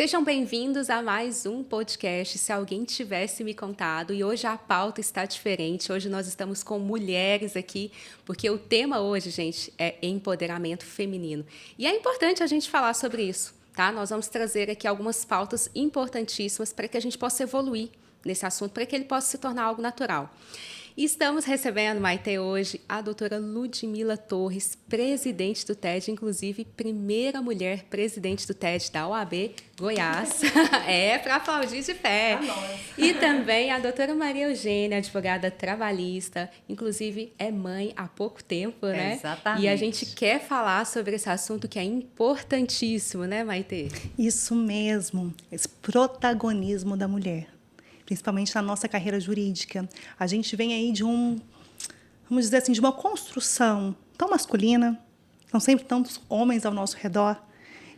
Sejam bem-vindos a mais um podcast Se Alguém Tivesse Me Contado. E hoje a pauta está diferente. Hoje nós estamos com mulheres aqui, porque o tema hoje, gente, é empoderamento feminino. E é importante a gente falar sobre isso, tá? Nós vamos trazer aqui algumas pautas importantíssimas para que a gente possa evoluir nesse assunto, para que ele possa se tornar algo natural. E estamos recebendo, Maite, hoje a doutora Ludmila Torres, presidente do TED, inclusive primeira mulher presidente do TED da OAB Goiás. É para aplaudir de pé. E também a doutora Maria Eugênia, advogada trabalhista, inclusive é mãe há pouco tempo, né? Exatamente. E a gente quer falar sobre esse assunto que é importantíssimo, né, Maite? Isso mesmo, esse protagonismo da mulher. Principalmente na nossa carreira jurídica. A gente vem aí vamos dizer assim, de uma construção tão masculina, são sempre tantos homens ao nosso redor.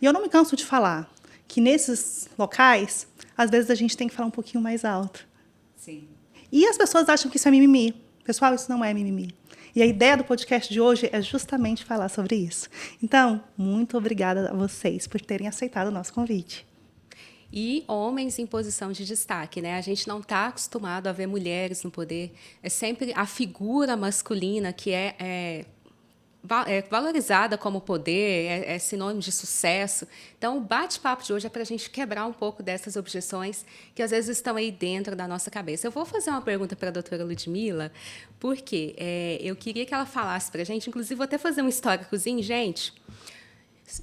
E eu não me canso de falar que nesses locais, às vezes a gente tem que falar um pouquinho mais alto. Sim. E as pessoas acham que isso é mimimi. Pessoal, isso não é mimimi. E a ideia do podcast de hoje é justamente falar sobre isso. Então, muito obrigada a vocês por terem aceitado o nosso convite. E homens em posição de destaque, né? A gente não está acostumado a ver mulheres no poder. É sempre a figura masculina que é valorizada como poder, é sinônimo de sucesso. Então, o bate-papo de hoje é para a gente quebrar um pouco dessas objeções que às vezes estão aí dentro da nossa cabeça. Eu vou fazer uma pergunta para a doutora Ludmila, porque eu queria que ela falasse para a gente, inclusive vou até fazer um históricozinho, gente.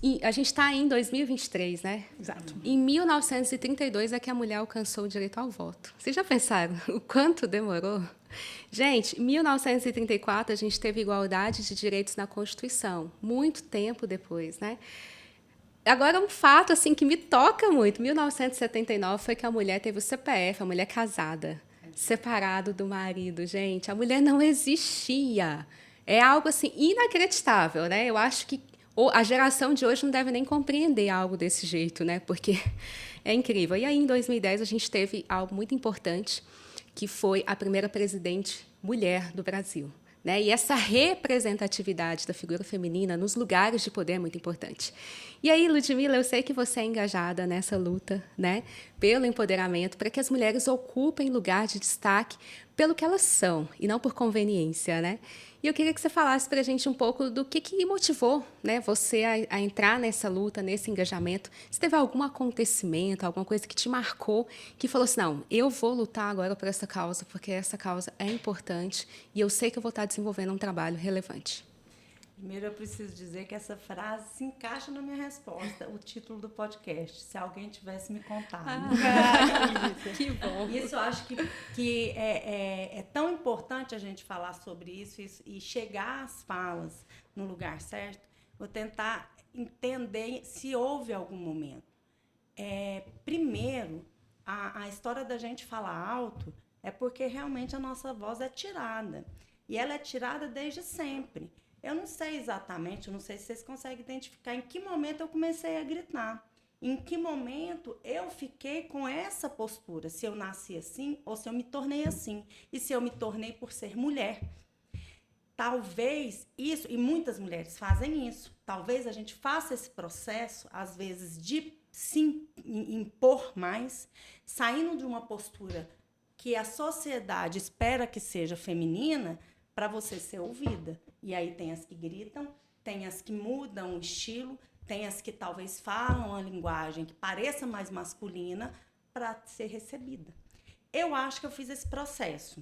E a gente está em 2023, né? Exato. Em 1932 é que a mulher alcançou o direito ao voto. Vocês já pensaram o quanto demorou? Gente, em 1934 a gente teve igualdade de direitos na Constituição, muito tempo depois, né? Agora, um fato assim que me toca muito, 1979 foi que a mulher teve o CPF, a mulher casada, separado do marido. Gente, a mulher não existia. É algo assim inacreditável, né? Eu acho que a geração de hoje não deve nem compreender algo desse jeito, né? Porque é incrível. E aí, em 2010, a gente teve algo muito importante, que foi a primeira presidente mulher do Brasil, né? E essa representatividade da figura feminina nos lugares de poder é muito importante. E aí, Ludmila, eu sei que você é engajada nessa luta, né, pelo empoderamento, para que as mulheres ocupem lugar de destaque pelo que elas são, e não por conveniência, né? E eu queria que você falasse para a gente um pouco do que motivou, né, você a entrar nessa luta, nesse engajamento. Se teve algum acontecimento, alguma coisa que te marcou, que falou assim, não, eu vou lutar agora por essa causa, porque essa causa é importante e eu sei que eu vou estar desenvolvendo um trabalho relevante. Primeiro, eu preciso dizer que essa frase se encaixa na minha resposta, o título do podcast, se alguém tivesse me contado. Que bom. Isso eu acho que é tão importante a gente falar sobre isso e chegar às falas no lugar certo. Vou tentar entender se houve algum momento. Primeiro, a história da gente falar alto é porque realmente a nossa voz é tirada. E ela é tirada desde sempre. Eu não sei exatamente, eu não sei se vocês conseguem identificar em que momento eu comecei a gritar. Em que momento eu fiquei com essa postura, se eu nasci assim ou se eu me tornei assim. E se eu me tornei por ser mulher. Talvez isso, e muitas mulheres fazem isso, talvez a gente faça esse processo, às vezes, de se impor mais, saindo de uma postura que a sociedade espera que seja feminina, para você ser ouvida. E aí tem as que gritam, tem as que mudam o estilo, tem as que talvez falam a linguagem que pareça mais masculina para ser recebida. Eu acho que eu fiz esse processo.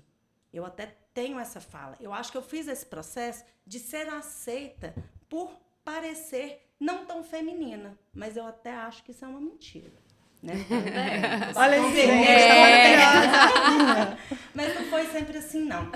Eu até tenho essa fala. Eu acho que eu fiz esse processo de ser aceita por parecer não tão feminina. Mas eu até acho que isso é uma mentira. Né? Olha aí, maravilhosa. Mas não foi sempre assim, não.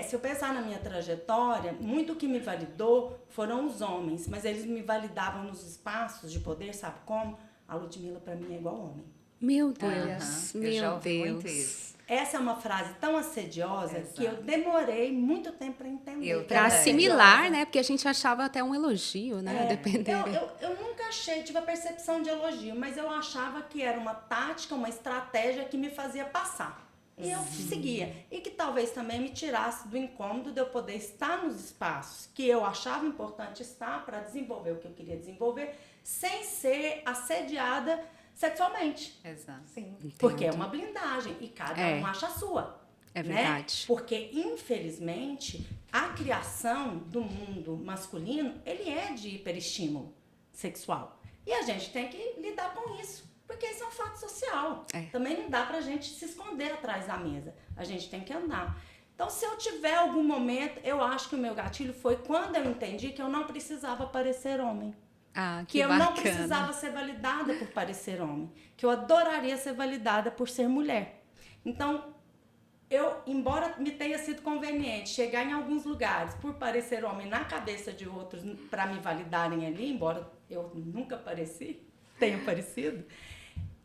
Se eu pensar na minha trajetória, muito que me validou foram os homens, mas eles me validavam nos espaços de poder, sabe como? A Ludmila, para mim, é igual homem. Meu Deus, Eu já ouvi muito isso. Essa é uma frase tão assediosa que eu demorei muito tempo para entender. Para assimilar, né? Porque a gente achava até um elogio, né? Dependendo. Eu nunca tive a percepção de elogio, mas eu achava que era uma tática, uma estratégia que me fazia passar. E eu seguia. E que talvez também me tirasse do incômodo de eu poder estar nos espaços que eu achava importante estar para desenvolver o que eu queria desenvolver, sem ser assediada sexualmente. Exato. Sim. Porque é uma blindagem e cada um acha a sua. É né? verdade. Porque, infelizmente, a criação do mundo masculino, ele é de hiperestímulo sexual. E a gente tem que lidar com isso, porque isso é um fato social. Também não dá pra gente se esconder atrás da mesa. A gente tem que andar. Então, se eu tiver algum momento, eu acho que o meu gatilho foi quando eu entendi que eu não precisava parecer homem. Que eu bacana. não precisava ser validada por parecer homem. Que eu adoraria ser validada por ser mulher. Então, embora me tenha sido conveniente chegar em alguns lugares por parecer homem na cabeça de outros para me validarem ali, embora eu nunca tenha parecido,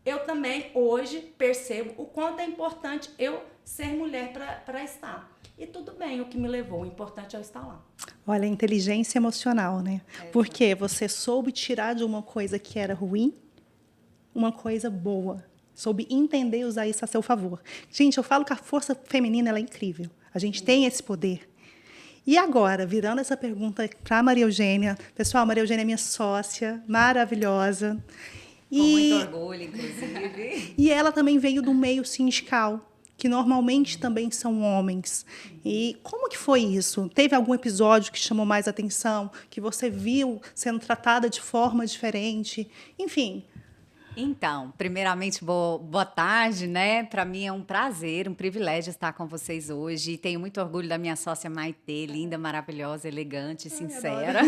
eu também hoje percebo o quanto é importante eu ser mulher para estar. E tudo bem o que me levou, o importante é eu estar lá. Olha, inteligência emocional, né? Porque você soube tirar de uma coisa que era ruim uma coisa boa. Soube entender e usar isso a seu favor. Gente, eu falo que a força feminina ela é incrível. A gente tem esse poder. E agora, virando essa pergunta para a Maria Eugênia. Pessoal, a Maria Eugênia é minha sócia, maravilhosa. Com muito orgulho, inclusive. E ela também veio do meio sindical, que normalmente também são homens. E como que foi isso? Teve algum episódio que chamou mais atenção? Que você viu sendo tratada de forma diferente? Enfim... Então, primeiramente, boa tarde, né? Para mim é um prazer, um privilégio estar com vocês hoje. E tenho muito orgulho da minha sócia Maitê, linda, maravilhosa, elegante, sincera.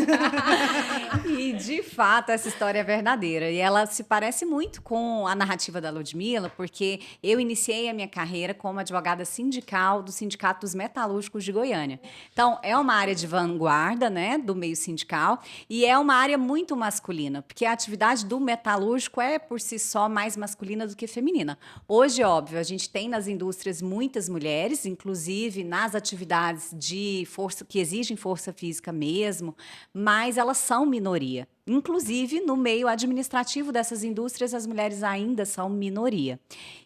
E, de fato, essa história é verdadeira. E ela se parece muito com a narrativa da Ludmilla, porque eu iniciei a minha carreira como advogada sindical do Sindicato dos Metalúrgicos de Goiânia. Então, é uma área de vanguarda, né, do meio sindical, e é uma área muito masculina, porque a atividade do metalúrgico é, por si só, mais masculina do que feminina. Hoje, óbvio, a gente tem nas indústrias muitas mulheres, inclusive nas atividades de força que exigem força física mesmo, mas elas são minoria. Inclusive, no meio administrativo dessas indústrias, as mulheres ainda são minoria.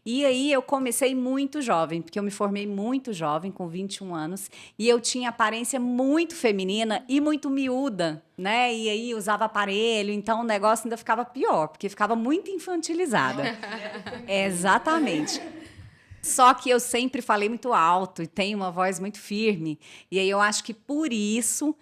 E aí eu comecei muito jovem, porque eu me formei muito jovem, com 21 anos, e eu tinha aparência muito feminina e muito miúda, né? E aí usava aparelho, então o negócio ainda ficava pior, porque ficava muito infantilizada. Exatamente. Só que eu sempre falei muito alto e tenho uma voz muito firme. E aí eu acho que por isso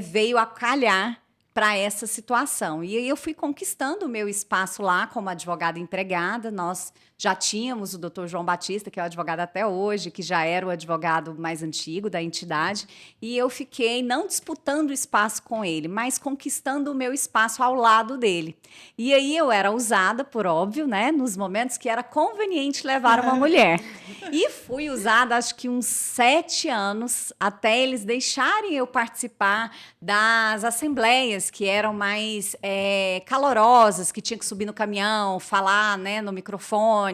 veio a calhar para essa situação. E aí eu fui conquistando o meu espaço lá como advogada empregada. Nós já tínhamos o Dr. João Batista, que é o advogado até hoje, que já era o advogado mais antigo da entidade, e eu fiquei não disputando espaço com ele, mas conquistando o meu espaço ao lado dele. E aí eu era usada, por óbvio, né, nos momentos que era conveniente levar uma mulher. E fui usada, acho que uns 7 anos, até eles deixarem eu participar das assembleias, que eram mais calorosas, que tinha que subir no caminhão, falar, né, no microfone,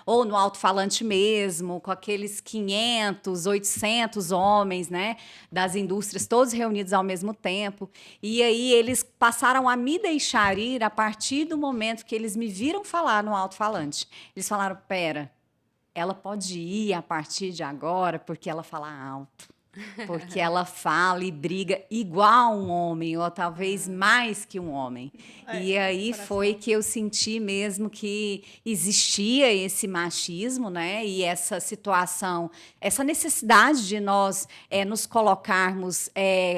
ou no alto-falante mesmo, com aqueles 500, 800 homens, né, das indústrias, todos reunidos ao mesmo tempo. E aí eles passaram a me deixar ir a partir do momento que eles me viram falar no alto-falante. Eles falaram, pera, ela pode ir a partir de agora porque ela fala alto. Porque ela fala e briga igual um homem, ou talvez mais que um homem. E aí foi que eu senti mesmo que existia esse machismo, né? E essa situação, essa necessidade de nós nos colocarmos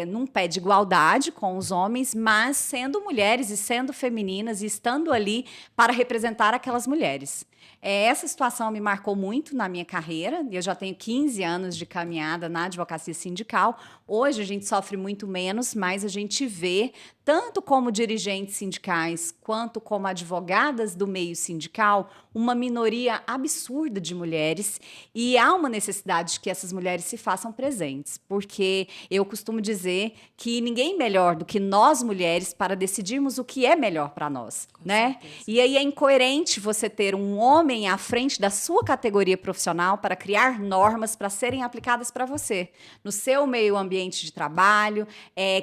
num pé de igualdade com os homens, mas sendo mulheres e sendo femininas e estando ali para representar aquelas mulheres. Essa situação me marcou muito na minha carreira. Eu já tenho 15 anos de caminhada na advocacia sindical. Hoje a gente sofre muito menos, mas a gente vê, tanto como dirigentes sindicais quanto como advogadas do meio sindical, uma minoria absurda de mulheres, e há uma necessidade de que essas mulheres se façam presentes, porque eu costumo dizer que ninguém melhor do que nós mulheres para decidirmos o que é melhor para nós, né? E aí é incoerente você ter um homem à frente da sua categoria profissional para criar normas para serem aplicadas para você, no seu meio ambiente de trabalho,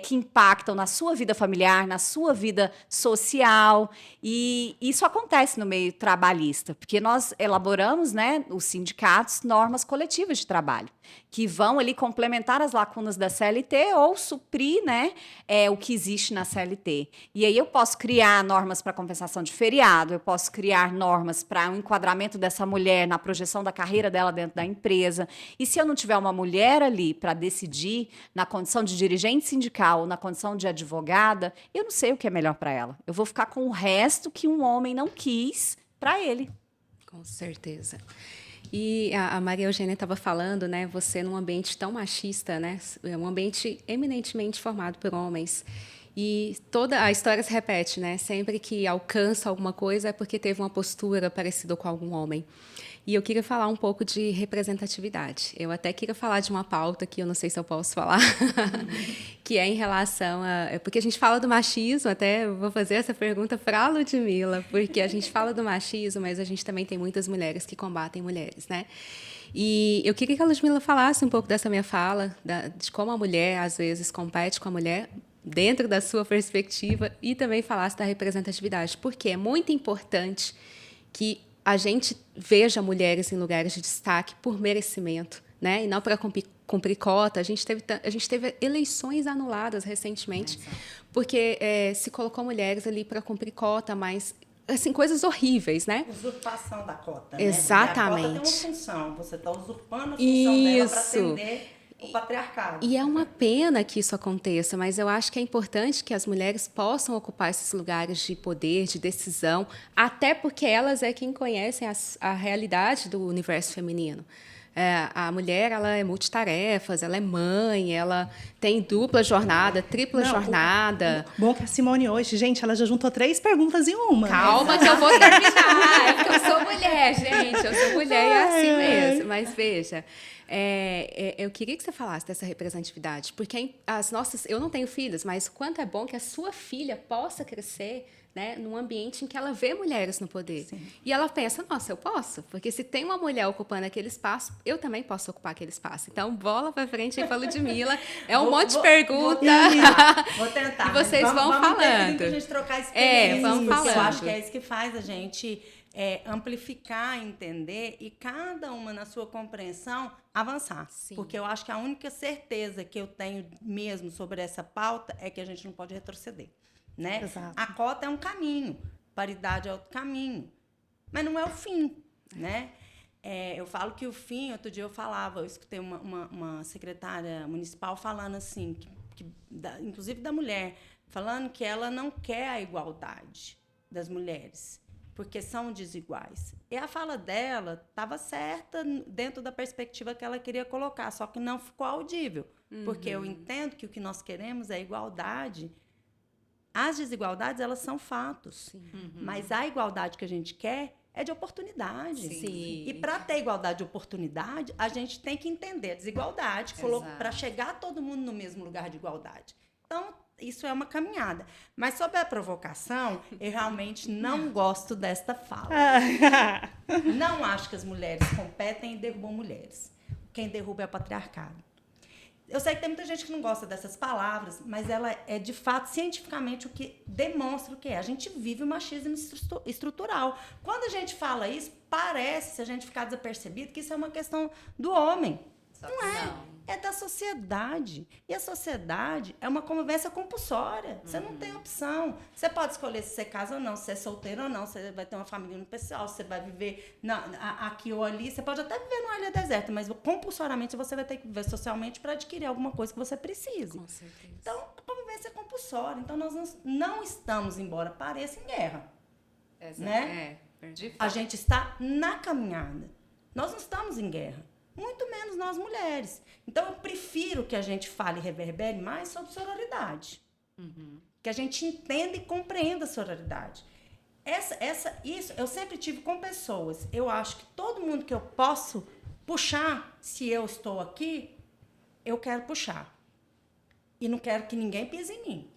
que impactam na sua vida familiar, familiar, na sua vida social. E isso acontece no meio trabalhista, porque nós elaboramos, né, os sindicatos, normas coletivas de trabalho, que vão ali complementar as lacunas da CLT ou suprir, né, o que existe na CLT. E aí eu posso criar normas para compensação de feriado, eu posso criar normas para um enquadramento dessa mulher na projeção da carreira dela dentro da empresa. E se eu não tiver uma mulher ali para decidir na condição de dirigente sindical ou na condição de advogada, eu não sei o que é melhor para ela. Eu vou ficar com o resto que um homem não quis para ele. Com certeza. E a Maria Eugênia estava falando, né? Você num ambiente tão machista, né? Um ambiente eminentemente formado por homens. E toda a história se repete, né? Sempre que alcança alguma coisa é porque teve uma postura parecida com algum homem. E eu queria falar um pouco de representatividade. Eu até queria falar de uma pauta que eu não sei se eu posso falar, que é em relação a... Porque a gente fala do machismo, até eu vou fazer essa pergunta para a Ludmila, porque a gente fala do machismo, mas a gente também tem muitas mulheres que combatem mulheres, né? E eu queria que a Ludmila falasse um pouco dessa minha fala, de como a mulher, às vezes, compete com a mulher, dentro da sua perspectiva, e também falasse da representatividade, porque é muito importante que a gente veja mulheres em lugares de destaque por merecimento, né? E não para cumprir cota. A gente teve eleições anuladas recentemente, porque se colocou mulheres ali para cumprir cota, mas assim, coisas horríveis, né? Usurpação da cota. Exatamente. Né? A cota tem uma função, você está usurpando a função dela para atender o patriarcado. E é uma pena que isso aconteça, mas eu acho que é importante que as mulheres possam ocupar esses lugares de poder, de decisão, até porque elas é quem conhecem a realidade do universo feminino. A mulher, ela é multitarefas, ela é mãe, ela tem dupla jornada, tripla jornada. Bom que a Simone hoje, gente, ela já juntou 3 perguntas em uma. Calma que eu vou terminar, é porque eu sou mulher, gente, eu sou mulher e é assim mesmo. Mas veja, eu queria que você falasse dessa representatividade, porque eu não tenho filhos, mas quanto é bom que a sua filha possa crescer, né, num ambiente em que ela vê mulheres no poder. Sim. E ela pensa, nossa, eu posso? Porque se tem uma mulher ocupando aquele espaço, eu também posso ocupar aquele espaço. Então, bola para frente aí para a Ludmila. É um monte de pergunta. Vou tentar. E vocês vão falando. Vamos ter a gente trocar experiência. Vamos falando. Eu acho que é isso que faz a gente amplificar, entender e cada uma na sua compreensão avançar. Sim. Porque eu acho que a única certeza que eu tenho mesmo sobre essa pauta é que a gente não pode retroceder. Né? A cota é um caminho, paridade é outro caminho, mas não é o fim, né? Eu falo que o fim, outro dia eu escutei uma secretária municipal falando assim, inclusive da mulher, falando que ela não quer a igualdade das mulheres, porque são desiguais. E a fala dela estava certa dentro da perspectiva que ela queria colocar, só que não ficou audível, porque eu entendo que o que nós queremos é igualdade. As desigualdades, elas são fatos. Mas a igualdade que a gente quer é de oportunidade. Sim. E para ter igualdade de oportunidade, a gente tem que entender a desigualdade para chegar todo mundo no mesmo lugar de igualdade. Então, isso é uma caminhada. Mas sobre a provocação, eu realmente não gosto desta fala. Não acho que as mulheres competem e derrubam mulheres. Quem derruba é o patriarcado. Eu sei que tem muita gente que não gosta dessas palavras, mas ela é, de fato, cientificamente, o que demonstra o que é. A gente vive o machismo estrutural. Quando a gente fala isso, parece, se a gente ficar desapercebido, que isso é uma questão do homem. Não é. É da sociedade. E a sociedade é uma convivência compulsória. Você não tem opção. Você pode escolher se você casa ou não, se você é solteiro ou não, se você vai ter uma família no pessoal, se você vai viver aqui ou ali. Você pode até viver numa ilha deserta, mas compulsoriamente você vai ter que viver socialmente para adquirir alguma coisa que você precise. Com certeza. Então, a convivência é compulsória. Então, nós não estamos, embora pareça, em guerra. Exato. Né? A gente está na caminhada. Nós não estamos em guerra. Muito menos nós mulheres. Então, eu prefiro que a gente fale e reverbere mais sobre sororidade. Que a gente entenda e compreenda a sororidade. Isso eu sempre tive com pessoas. Eu acho que todo mundo que eu posso puxar, se eu estou aqui, eu quero puxar. E não quero que ninguém pise em mim.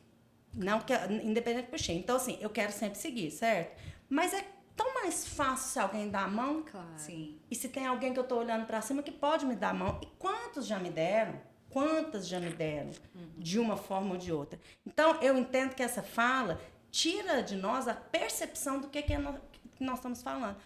Não, independente de puxar. Então, assim, eu quero sempre seguir, certo? Mas é tão mais fácil se alguém dá a mão. Claro. Sim. E se tem alguém que eu estou olhando para cima que pode me dar a mão. E quantos já me deram? quantas já me deram, de uma forma ou de outra. Então, eu entendo que essa fala tira de nós a percepção do que nós estamos falando.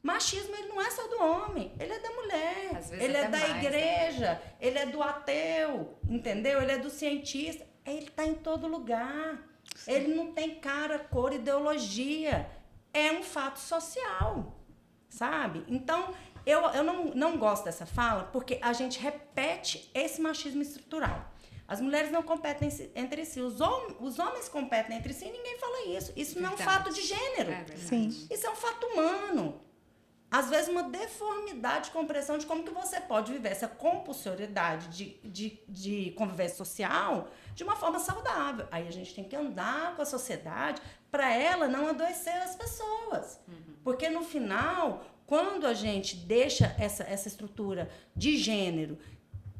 Machismo, ele não é só do homem, ele é da mulher, Às vezes ele é até da mais, igreja, ele é do ateu, entendeu? Ele é do cientista, ele está em todo lugar. Sim. Ele não tem cara, cor, ideologia. É um fato social, sabe? Então, eu não gosto dessa fala porque a gente repete esse machismo estrutural. As mulheres não competem entre si. Os homens competem entre si e ninguém fala isso. Isso não é um fato de gênero. Sim. Isso é um fato humano. Às vezes, uma deformidade de compreensão de como que você pode viver essa compulsoriedade de convivência social de uma forma saudável. Aí a gente tem que andar com a sociedade para ela não adoecer as pessoas. Porque, no final, quando a gente deixa essa estrutura de gênero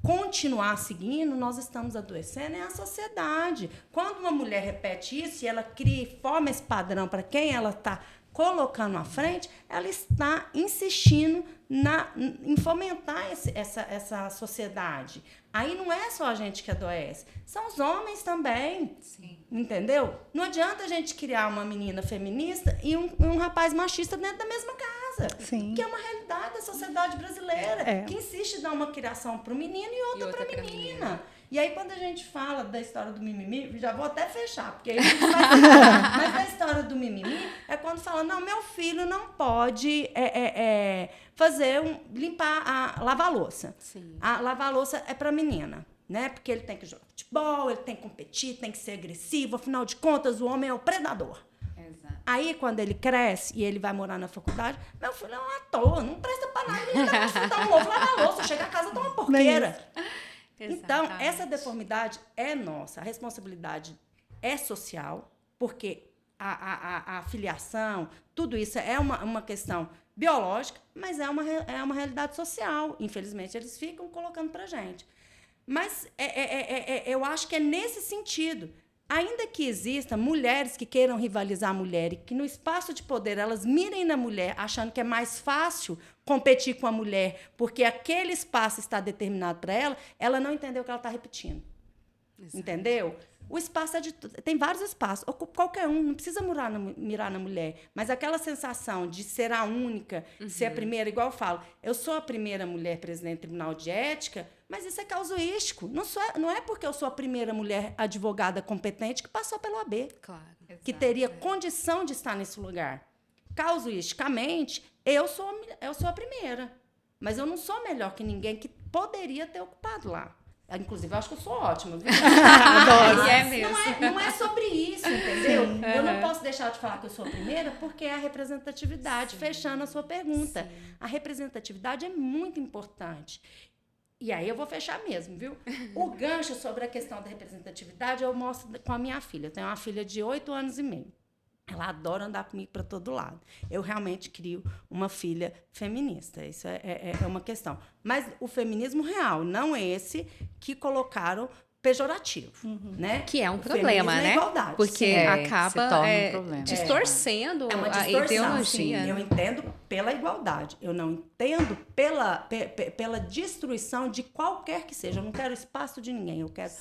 continuar seguindo, nós estamos adoecendo a sociedade. Quando uma mulher repete isso e ela cria e forma esse padrão para quem ela está colocando à frente, ela está insistindo em fomentar essa sociedade. Aí não é só a gente que adoece, são os homens também. Sim. Entendeu? Não adianta a gente criar uma menina feminista e um rapaz machista dentro da mesma casa. Sim. Que é uma realidade da sociedade brasileira, que insiste em dar uma criação para o menino e outra para a menina. E aí, quando a gente fala da história do mimimi, já vou até fechar, porque aí a gente vai falar. Mas a história do mimimi é quando fala, não, meu filho não pode limpar, lavar a louça. Sim. Lavar a louça é para menina, né? Porque ele tem que jogar futebol, ele tem que competir, tem que ser agressivo, afinal de contas, o homem é o predador. Exato. Aí, quando ele cresce e ele vai morar na faculdade, meu filho é uma toa, não presta para nada, ele vai fritar um ovo, lavar a louça, chega a casa, toma uma porqueira. Então, essa deformidade é nossa, a responsabilidade é social, porque a filiação, tudo isso é uma questão biológica, mas é uma realidade social. Infelizmente, eles ficam colocando para a gente. Mas eu acho que é nesse sentido. Ainda que existam mulheres que queiram rivalizar a mulher e que no espaço de poder elas mirem na mulher, achando que é mais fácil competir com a mulher, porque aquele espaço está determinado para ela, ela não entendeu o que ela está repetindo. Exato. Entendeu? O espaço tem vários espaços, ocupa qualquer um, não precisa mirar na mulher, mas aquela sensação de ser a única, ser a primeira, igual eu falo, eu sou a primeira mulher presidente do Tribunal de Ética, mas isso é casuístico. Não é porque eu sou a primeira mulher advogada competente que passou pelo AB, Claro. que teria condição de estar nesse lugar. Casuisticamente, eu sou a primeira, mas eu não sou melhor que ninguém que poderia ter ocupado lá. Inclusive, eu acho que eu sou ótima. Adoro. É mesmo. Não é sobre isso, entendeu? Sim. Eu não posso deixar de falar que eu sou a primeira, porque é a representatividade, sim, fechando a sua pergunta. Sim. A representatividade é muito importante. E aí eu vou fechar mesmo, viu? O gancho sobre a questão da representatividade eu mostro com a minha filha. Eu tenho uma filha de 8 anos e meio. Ela adora andar comigo para todo lado. Eu realmente crio uma filha feminista. Isso é uma questão. Mas o feminismo real, não esse que colocaram pejorativo. Né? Que é um problema, né? Igualdade, porque acaba um problema. distorcendo uma a ideologia. Sim, eu entendo pela igualdade. Eu não entendo pela destruição de qualquer que seja. Eu não quero espaço de ninguém. Eu quero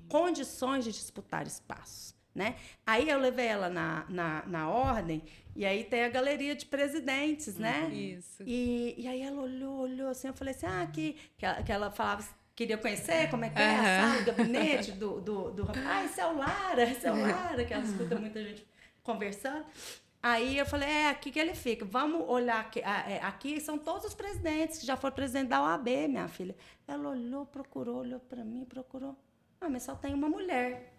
condições de disputar espaços. Né? Aí eu levei ela na ordem, e aí tem a galeria de presidentes, né? Isso. E aí ela olhou assim, eu falei assim, que ela falava, queria conhecer como é que é a sala, o gabinete do rapaz, esse é o Lara, que ela escuta muita gente conversando. Aí eu falei, aqui que ele fica, vamos olhar aqui, aqui são todos os presidentes que já foram presidente da OAB, minha filha. Ela olhou para mim, procurou. Mas só tem uma mulher.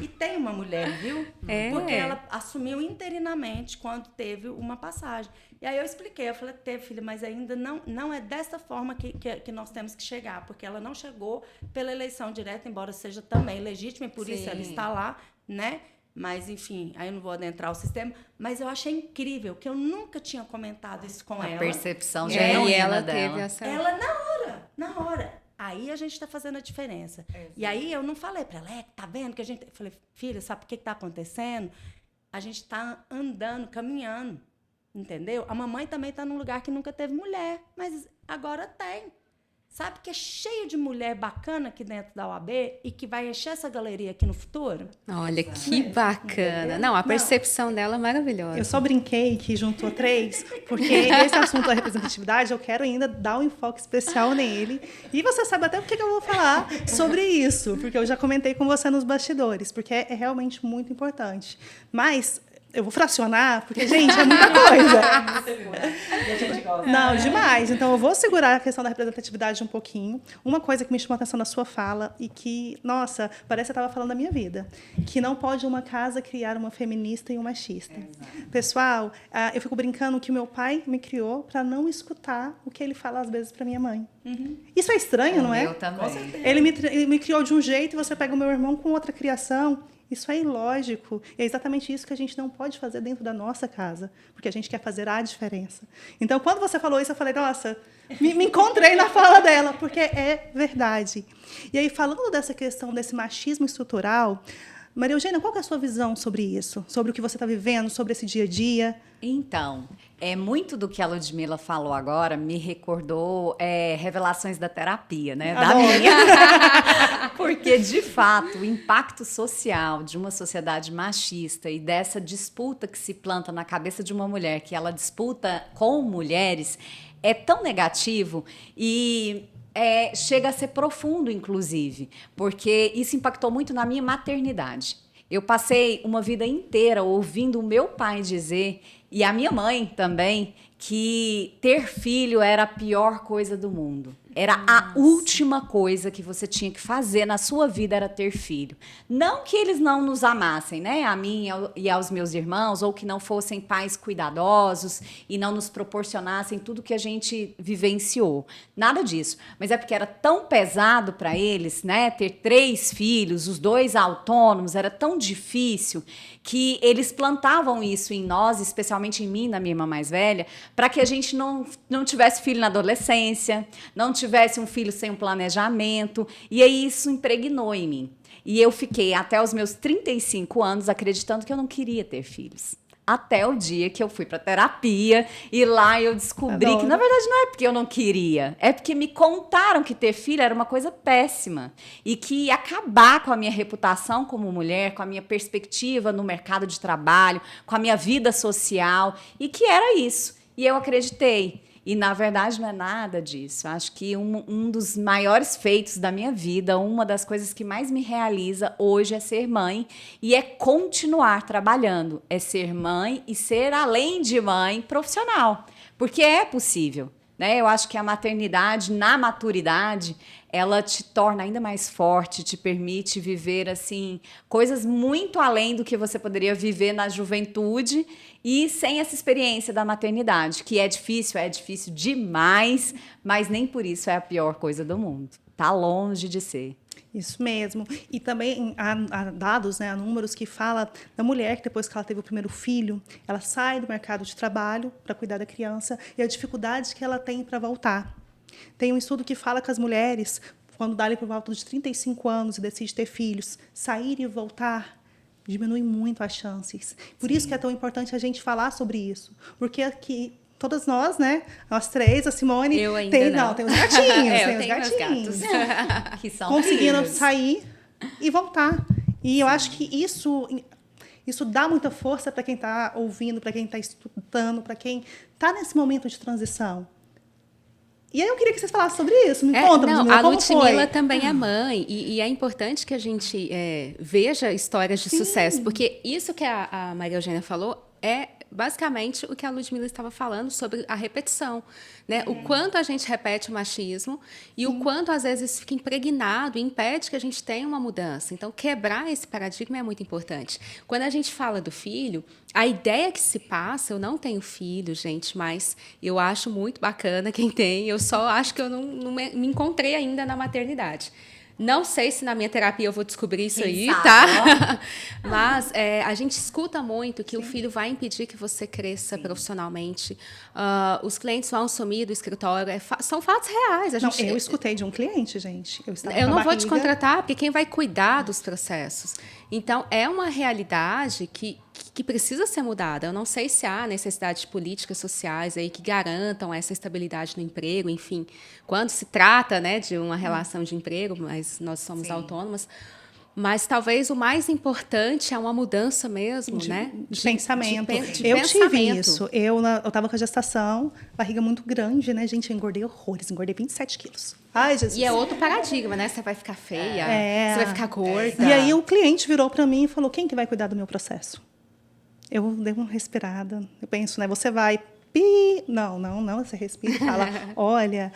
E tem uma mulher, viu? Porque ela assumiu interinamente quando teve uma passagem. E aí eu expliquei, eu falei, filha, mas ainda não é dessa forma que nós temos que chegar, porque ela não chegou pela eleição direta, embora seja também legítima, e por isso ela está lá, né? Mas, enfim, aí eu não vou adentrar o sistema, mas eu achei incrível, que eu nunca tinha comentado isso com ela. A percepção genuína e ela dela. teve essa... Ela, na hora. Aí a gente está fazendo a diferença. E aí eu não falei para ela, tá vendo que a gente... Eu falei, filha, sabe o que está acontecendo? A gente está andando, caminhando, entendeu? A mamãe também está num lugar que nunca teve mulher, mas agora tem. Sabe que é cheio de mulher bacana aqui dentro da OAB e que vai encher essa galeria aqui no futuro? Olha, que bacana. Não, a percepção dela é maravilhosa. Eu só brinquei que juntou 3, porque esse assunto da representatividade, eu quero ainda dar um enfoque especial nele. E você sabe até por que eu vou falar sobre isso, porque eu já comentei com você nos bastidores, porque é realmente muito importante. Mas eu vou fracionar, porque, gente, é muita coisa. E a gente gosta. Não, demais. Então, eu vou segurar a questão da representatividade um pouquinho. Uma coisa que me chamou a atenção na sua fala e que, nossa, parece que eu estava falando da minha vida, que não pode uma casa criar uma feminista e um machista. Pessoal, eu fico brincando que o meu pai me criou para não escutar o que ele fala, às vezes, para minha mãe. Isso é estranho, não é? Eu também. Ele me criou de um jeito e você pega o meu irmão com outra criação. Isso é ilógico. É exatamente isso que a gente não pode fazer dentro da nossa casa, porque a gente quer fazer a diferença. Então, quando você falou isso, eu falei, nossa, me encontrei na fala dela, porque é verdade. E aí, falando dessa questão desse machismo estrutural, Maria Eugênia, qual que é a sua visão sobre isso? Sobre o que você está vivendo, sobre esse dia a dia? Então, muito do que a Ludmila falou agora me recordou revelações da terapia, né? Da minha. Porque, de fato, o impacto social de uma sociedade machista e dessa disputa que se planta na cabeça de uma mulher, que ela disputa com mulheres, é tão negativo e chega a ser profundo, inclusive, porque isso impactou muito na minha maternidade. Eu passei uma vida inteira ouvindo o meu pai dizer, e a minha mãe também, que ter filho era a pior coisa do mundo. Era a última coisa que você tinha que fazer na sua vida, era ter filho. Não que eles não nos amassem, né? A mim e aos meus irmãos, ou que não fossem pais cuidadosos e não nos proporcionassem tudo que a gente vivenciou. Nada disso. Mas é porque era tão pesado para eles, né? Ter 3 filhos, os 2 autônomos, era tão difícil que eles plantavam isso em nós, especialmente em mim, na minha irmã mais velha, para que a gente não tivesse filho na adolescência, não tivesse um filho sem um planejamento, e aí isso impregnou em mim. E eu fiquei até os meus 35 anos acreditando que eu não queria ter filhos. Até o dia que eu fui para terapia e lá eu descobri que, na verdade, não é porque eu não queria, é porque me contaram que ter filho era uma coisa péssima e que ia acabar com a minha reputação como mulher, com a minha perspectiva no mercado de trabalho, com a minha vida social, e que era isso. E eu acreditei. E, na verdade, não é nada disso. Acho que um dos maiores feitos da minha vida, uma das coisas que mais me realiza hoje é ser mãe e é continuar trabalhando. É ser mãe e ser, além de mãe, profissional. Porque é possível, né? Eu acho que a maternidade, na maturidade, ela te torna ainda mais forte, te permite viver assim coisas muito além do que você poderia viver na juventude e sem essa experiência da maternidade, que é difícil demais, mas nem por isso é a pior coisa do mundo. Tá longe de ser. Isso mesmo. E também há dados, né, há números que falam da mulher que depois que ela teve o primeiro filho, ela sai do mercado de trabalho para cuidar da criança e a dificuldade que ela tem para voltar. Tem um estudo que fala que as mulheres, quando dão por volta de 35 anos e decidem ter filhos, sair e voltar diminui muito as chances. Por isso que é tão importante a gente falar sobre isso. Porque aqui, todas nós, né? Nós 3, a Simone... Eu ainda não. Tem os gatinhos. Eu tem os gatinhos. gatos. Que são Conseguindo filhos. sair e voltar. E eu acho que isso dá muita força para quem está ouvindo, para quem está estudando, para quem está nesse momento de transição. E aí eu queria que vocês falassem sobre isso. Me conta, Ludmila, a como Ludmila foi? também é mãe, e é importante que a gente veja histórias de sucesso, porque isso que a Maria Eugênia falou é basicamente o que a Ludmila estava falando sobre a repetição, né? O quanto a gente repete o machismo e o quanto, às vezes, fica impregnado e impede que a gente tenha uma mudança. Então, quebrar esse paradigma é muito importante. Quando a gente fala do filho, a ideia que se passa, eu não tenho filho, gente, mas eu acho muito bacana quem tem, eu só acho que eu não me encontrei ainda na maternidade. Não sei se na minha terapia eu vou descobrir isso aí, tá? Mas a gente escuta muito que o filho vai impedir que você cresça profissionalmente. Os clientes vão sumir do escritório. São fatos reais. Eu escutei de um cliente, gente. Eu não vou te contratar, porque quem vai cuidar dos processos. Então, é uma realidade que que precisa ser mudada. Eu não sei se há necessidades políticas sociais aí que garantam essa estabilidade no emprego, enfim, quando se trata, né, de uma relação de emprego, mas nós somos autônomas. Mas talvez o mais importante é uma mudança mesmo, né? De pensamento. de Eu tive pensamento. isso. Eu estava com a gestação, barriga muito grande, né, gente? Eu engordei horrores, engordei 27 quilos. Ai, Jesus. E é outro paradigma, né? Você vai ficar feia, É. você vai ficar gorda. E aí o cliente virou para mim e falou, quem que vai cuidar do meu processo? Eu dei uma respirada. Eu penso, né? Você vai... Não. Você respira e fala, olha,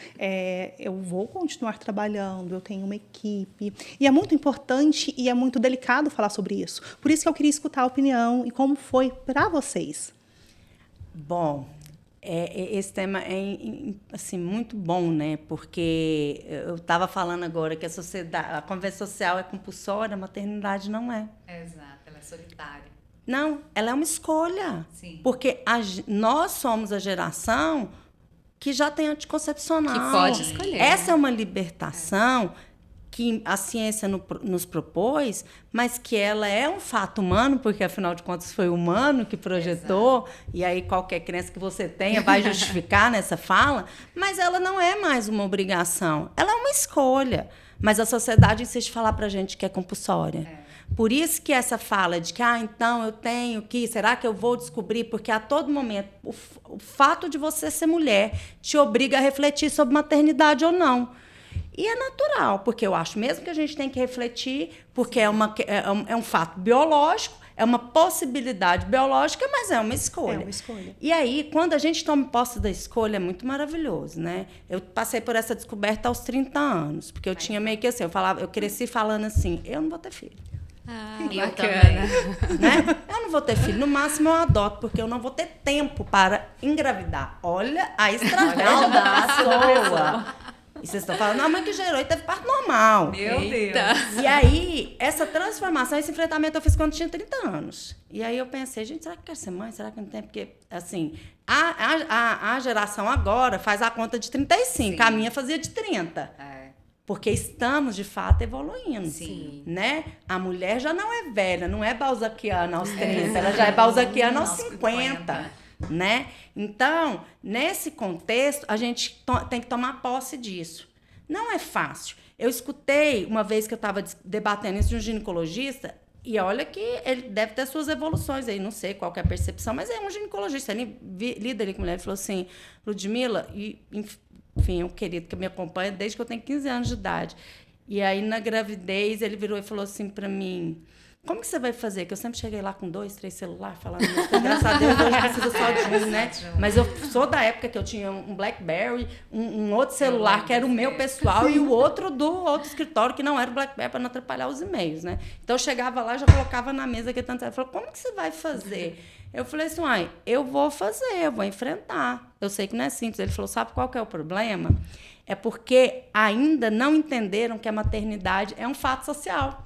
eu vou continuar trabalhando, eu tenho uma equipe. E é muito importante e é muito delicado falar sobre isso. Por isso que eu queria escutar a opinião e como foi para vocês. Bom, esse tema é assim, muito bom, né? Porque eu estava falando agora que a conversa social é compulsória, a maternidade não é. Exato, ela é solitária. Não, ela é uma escolha. Sim. Porque nós somos a geração que já tem anticoncepcional. Que pode escolher. Essa é uma libertação que a ciência nos propôs, mas que ela é um fato humano, porque, afinal de contas, foi o humano que projetou, e aí qualquer crença que você tenha vai justificar nessa fala, mas ela não é mais uma obrigação, ela é uma escolha. Mas a sociedade insiste em falar para a gente que é compulsória. Por isso que essa fala de que, então eu tenho que, será que eu vou descobrir? Porque a todo momento, o fato de você ser mulher te obriga a refletir sobre maternidade ou não. E é natural, porque eu acho mesmo que a gente tem que refletir, porque é um fato biológico, é uma possibilidade biológica, mas é uma escolha. É uma escolha. E aí, quando a gente toma posse da escolha, é muito maravilhoso, né? Eu passei por essa descoberta aos 30 anos, porque eu tinha meio que assim, eu cresci falando assim, eu não vou ter filho. Eu bacana. também. Né? Eu não vou ter filho, no máximo eu adoto, porque eu não vou ter tempo para engravidar. Olha a estratégia da pessoa. E vocês estão falando, a mãe que gerou e teve parto normal. Meu Deus. E aí, essa transformação, esse enfrentamento eu fiz quando tinha 30 anos. E aí eu pensei, gente, será que eu quero ser mãe? Será que não tem? Porque, assim, a geração agora faz a conta de 35, Sim. a minha fazia de 30. Porque estamos, de fato, evoluindo. Sim. Né? A mulher já não é velha, não é balzaquiana aos 30, ela já é balzaquiana aos 50. Né? Então, nesse contexto, a gente tem que tomar posse disso. Não é fácil. Eu escutei, uma vez que eu estava debatendo isso de um ginecologista, e olha que ele deve ter suas evoluções aí, não sei qual que é a percepção, mas é um ginecologista, ele lida ali com mulher, ele falou assim, Ludmila, enfim, é um querido que me acompanha desde que eu tenho 15 anos de idade. E aí, na gravidez, ele virou e falou assim para mim, como que você vai fazer? Que eu sempre cheguei lá com 2, 3 celulares, falando isso. Graças a Deus, hoje precisa só de um, né? Mas eu sou da época que eu tinha um BlackBerry, um outro celular que era o meu pessoal e o outro do outro escritório que não era o BlackBerry para não atrapalhar os e-mails, né? Então, eu chegava lá, já colocava na mesa que tanto. Ele falou, como que você vai fazer? Eu falei assim, eu vou fazer, eu vou enfrentar. Eu sei que não é simples. Ele falou, sabe qual que é o problema? É porque ainda não entenderam que a maternidade é um fato social.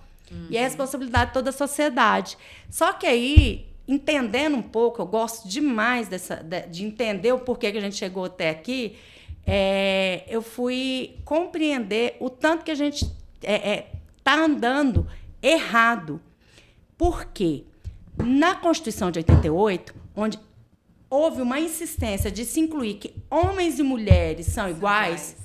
E é a responsabilidade de toda a sociedade. Só que aí, entendendo um pouco, eu gosto demais de entender o porquê que a gente chegou até aqui, eu fui compreender o tanto que a gente está andando errado. Por quê? Na Constituição de 88, onde houve uma insistência de se incluir que homens e mulheres são iguais,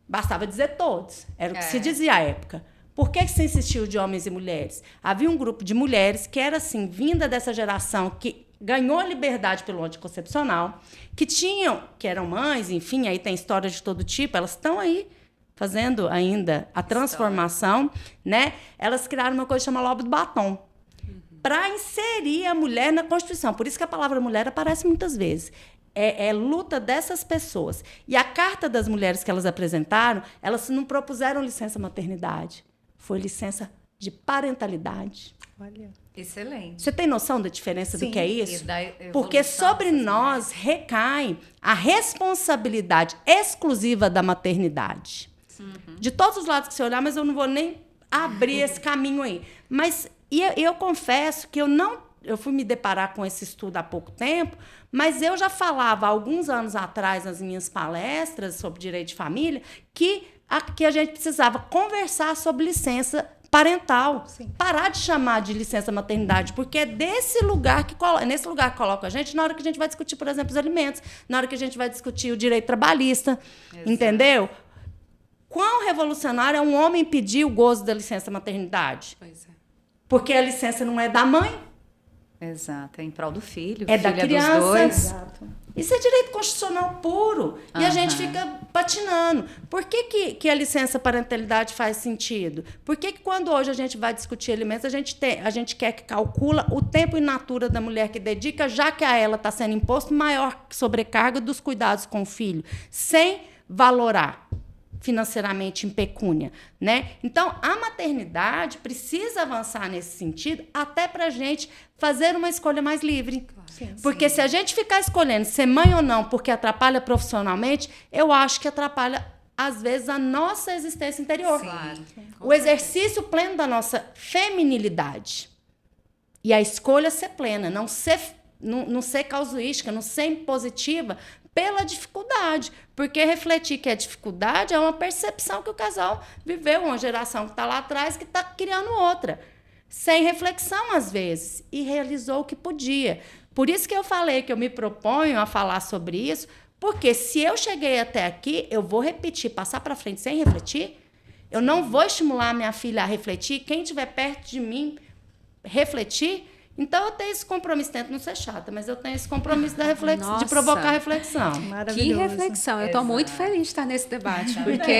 bastava dizer todos. Era o que se dizia à época. Por que se insistiu de homens e mulheres? Havia um grupo de mulheres que era assim, vinda dessa geração que ganhou a liberdade pelo anticoncepcional, que eram mães, enfim, aí tem histórias de todo tipo, elas estão aí fazendo ainda a transformação, né? Elas criaram uma coisa que chama Lobo do Batom, para inserir a mulher na Constituição. Por isso que a palavra mulher aparece muitas vezes. É luta dessas pessoas. E a Carta das Mulheres que elas apresentaram, elas não propuseram licença maternidade. Foi licença de parentalidade. Olha. Excelente. Você tem noção da diferença do que é isso? E da evolução Porque sobre dessas nós recai a responsabilidade exclusiva da maternidade. De todos os lados que você olhar, mas eu não vou nem abrir esse caminho aí. Mas eu confesso que eu fui me deparar com esse estudo há pouco tempo, mas eu já falava há alguns anos atrás nas minhas palestras sobre direito de família que a gente precisava conversar sobre licença parental. Sim. Parar de chamar de licença maternidade, porque é nesse lugar que coloca a gente na hora que a gente vai discutir, por exemplo, os alimentos, na hora que a gente vai discutir o direito trabalhista, entendeu? Quão revolucionário é um homem pedir o gozo da licença maternidade? Pois é. Porque a licença não é da mãe. Exato, é em prol do filho. É da criança. Dos dois. Exato. Isso é direito constitucional puro. E a gente fica patinando. Por que a licença parentalidade faz sentido? Por que quando hoje a gente vai discutir alimentos, a gente quer que calcula o tempo in natura da mulher que dedica, já que a ela está sendo imposto maior sobrecarga dos cuidados com o filho, sem valorar financeiramente em pecúnia, né? Então, a maternidade precisa avançar nesse sentido até para a gente fazer uma escolha mais livre. Sim, porque se a gente ficar escolhendo ser mãe ou não porque atrapalha profissionalmente, eu acho que atrapalha, às vezes, a nossa existência interior. O exercício pleno da nossa feminilidade. E a escolha ser plena, não ser casuística, não ser impositiva, pela dificuldade, porque refletir que a dificuldade é uma percepção que o casal viveu, uma geração que está lá atrás que está criando outra, sem reflexão às vezes, e realizou o que podia. Por isso que eu falei que eu me proponho a falar sobre isso, porque se eu cheguei até aqui, eu vou repetir, passar para frente sem refletir, eu não vou estimular a minha filha a refletir, quem estiver perto de mim refletir. Então, eu tenho esse compromisso, tento não ser chata, mas eu tenho esse compromisso de provocar reflexão. Que reflexão. Eu estou muito feliz de estar nesse debate, porque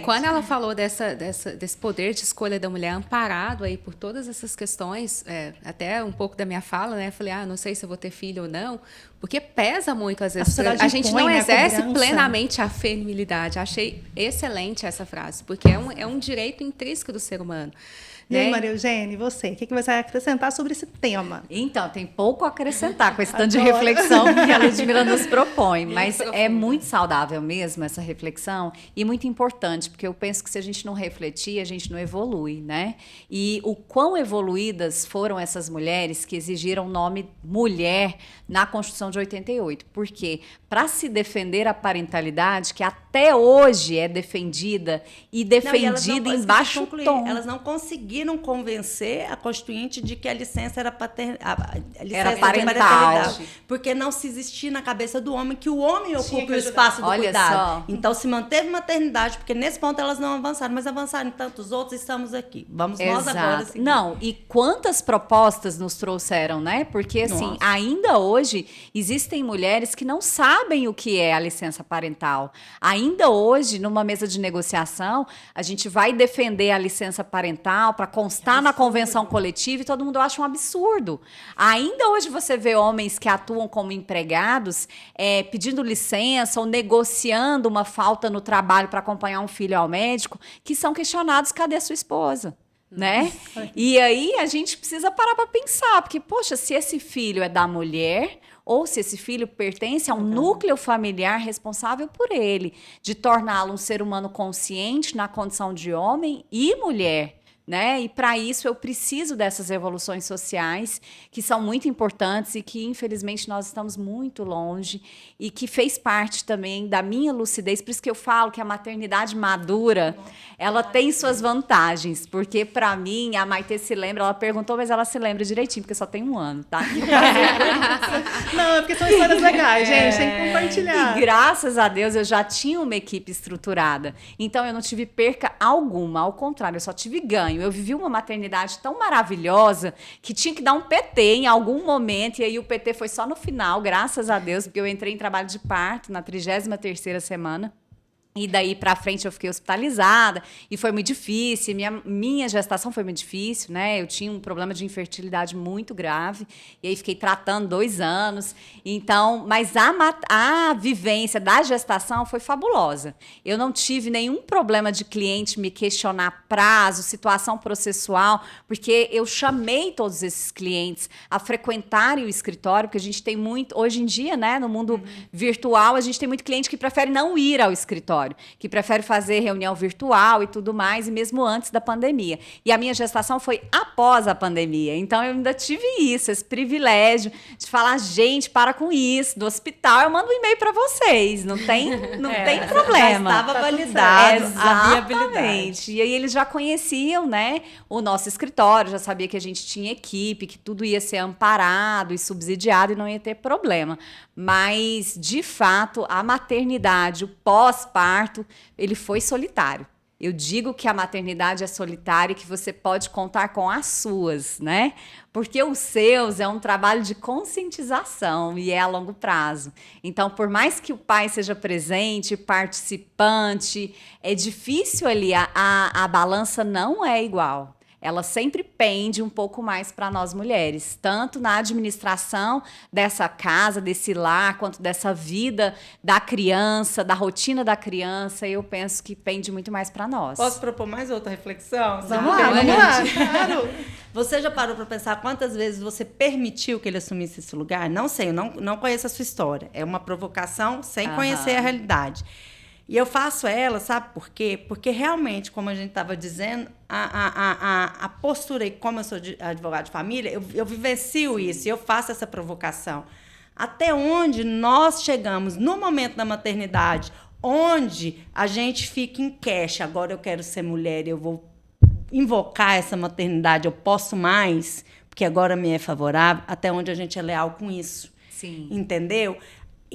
quando ela falou desse poder de escolha da mulher amparado aí por todas essas questões, até um pouco da minha fala, né? Eu falei, não sei se eu vou ter filho ou não, porque pesa muito, às vezes. A gente não exerce plenamente a feminilidade. Achei excelente essa frase, porque é um direito intrínseco do ser humano. E aí, Maria Eugênia, e você? O que você vai acrescentar sobre esse tema? Então, tem pouco a acrescentar com esse tanto de reflexão que a Ludmila nos propõe, mas é muito saudável mesmo essa reflexão e muito importante, porque eu penso que se a gente não refletir, a gente não evolui, né? E o quão evoluídas foram essas mulheres que exigiram o nome mulher na Constituição de 88, porque para se defender a parentalidade, que até hoje é defendida e defendida em baixo tom. Elas não conseguiram convencer a Constituinte de que a licença era era parental. Porque não se existia na cabeça do homem que o homem ocupe o espaço do cuidado. Só. Então, se manteve maternidade, porque nesse ponto elas não avançaram, mas avançaram em tantos outros, estamos aqui. Vamos nós agora seguir. Não, e quantas propostas nos trouxeram, né? Porque, assim, ainda hoje existem mulheres que não sabem o que é a licença parental. Ainda hoje, numa mesa de negociação, a gente vai defender a licença parental para constar na convenção coletiva e todo mundo acha um absurdo. Ainda hoje você vê homens que atuam como empregados pedindo licença ou negociando uma falta no trabalho para acompanhar um filho ao médico, que são questionados, cadê a sua esposa? Né? E aí a gente precisa parar para pensar, porque, poxa, se esse filho é da mulher ou se esse filho pertence a um núcleo familiar responsável por ele, de torná-lo um ser humano consciente na condição de homem e mulher, né? E para isso eu preciso dessas evoluções sociais que são muito importantes e que infelizmente nós estamos muito longe e que fez parte também da minha lucidez. Por isso que eu falo que a maternidade madura, ela tem suas vantagens, porque para mim, a Maitê se lembra, ela perguntou, mas ela se lembra direitinho, porque só tem 1 ano, tá? Não, é porque são histórias legais, gente, tem que compartilhar. E graças a Deus eu já tinha uma equipe estruturada, então eu não tive perca alguma, ao contrário, eu só tive ganho. Eu vivi uma maternidade tão maravilhosa que tinha que dar um PT em algum momento, e aí o PT foi só no final, graças a Deus, porque eu entrei em trabalho de parto na 33ª semana. E daí para frente eu fiquei hospitalizada e foi muito difícil. Minha gestação foi muito difícil, né? Eu tinha um problema de infertilidade muito grave e aí fiquei tratando 2 anos. Então, mas a vivência da gestação foi fabulosa. Eu não tive nenhum problema de cliente me questionar prazo, situação processual, porque eu chamei todos esses clientes a frequentarem o escritório, porque a gente tem muito hoje em dia, né? No mundo virtual, a gente tem muito cliente que prefere não ir ao escritório. escritório, que prefere fazer reunião virtual e tudo mais, e mesmo antes da pandemia. E a minha gestação foi após a pandemia, então eu ainda tive isso, esse privilégio de falar, gente, para com isso, do hospital eu mando um e-mail para vocês, não tem problema. Já estava validado a viabilidade. Exatamente. E aí eles já conheciam, né, o nosso escritório, já sabia que a gente tinha equipe, que tudo ia ser amparado e subsidiado e não ia ter problema. Mas, de fato, a maternidade, o pós-parto, ele foi solitário. Eu digo que a maternidade é solitária e que você pode contar com as suas, né? Porque os seus é um trabalho de conscientização e é a longo prazo. Então, por mais que o pai seja presente, participante, é difícil ali, a balança não é igual. Ela sempre pende um pouco mais para nós mulheres, tanto na administração dessa casa, desse lar, quanto dessa vida da criança, da rotina da criança. Eu penso que pende muito mais para nós. Posso propor mais outra reflexão? Vamos lá, Claro. Você já parou para pensar quantas vezes você permitiu que ele assumisse esse lugar? Não sei, eu não conheço a sua história. É uma provocação sem conhecer a realidade. E eu faço ela, sabe por quê? Porque realmente, como a gente estava dizendo, a postura, e como eu sou advogada de família, eu vivencio isso, e eu faço essa provocação. Até onde nós chegamos no momento da maternidade, onde a gente fica em queixa, agora eu quero ser mulher, eu vou invocar essa maternidade, eu posso mais, porque agora me é favorável, até onde a gente é leal com isso. Sim. Entendeu?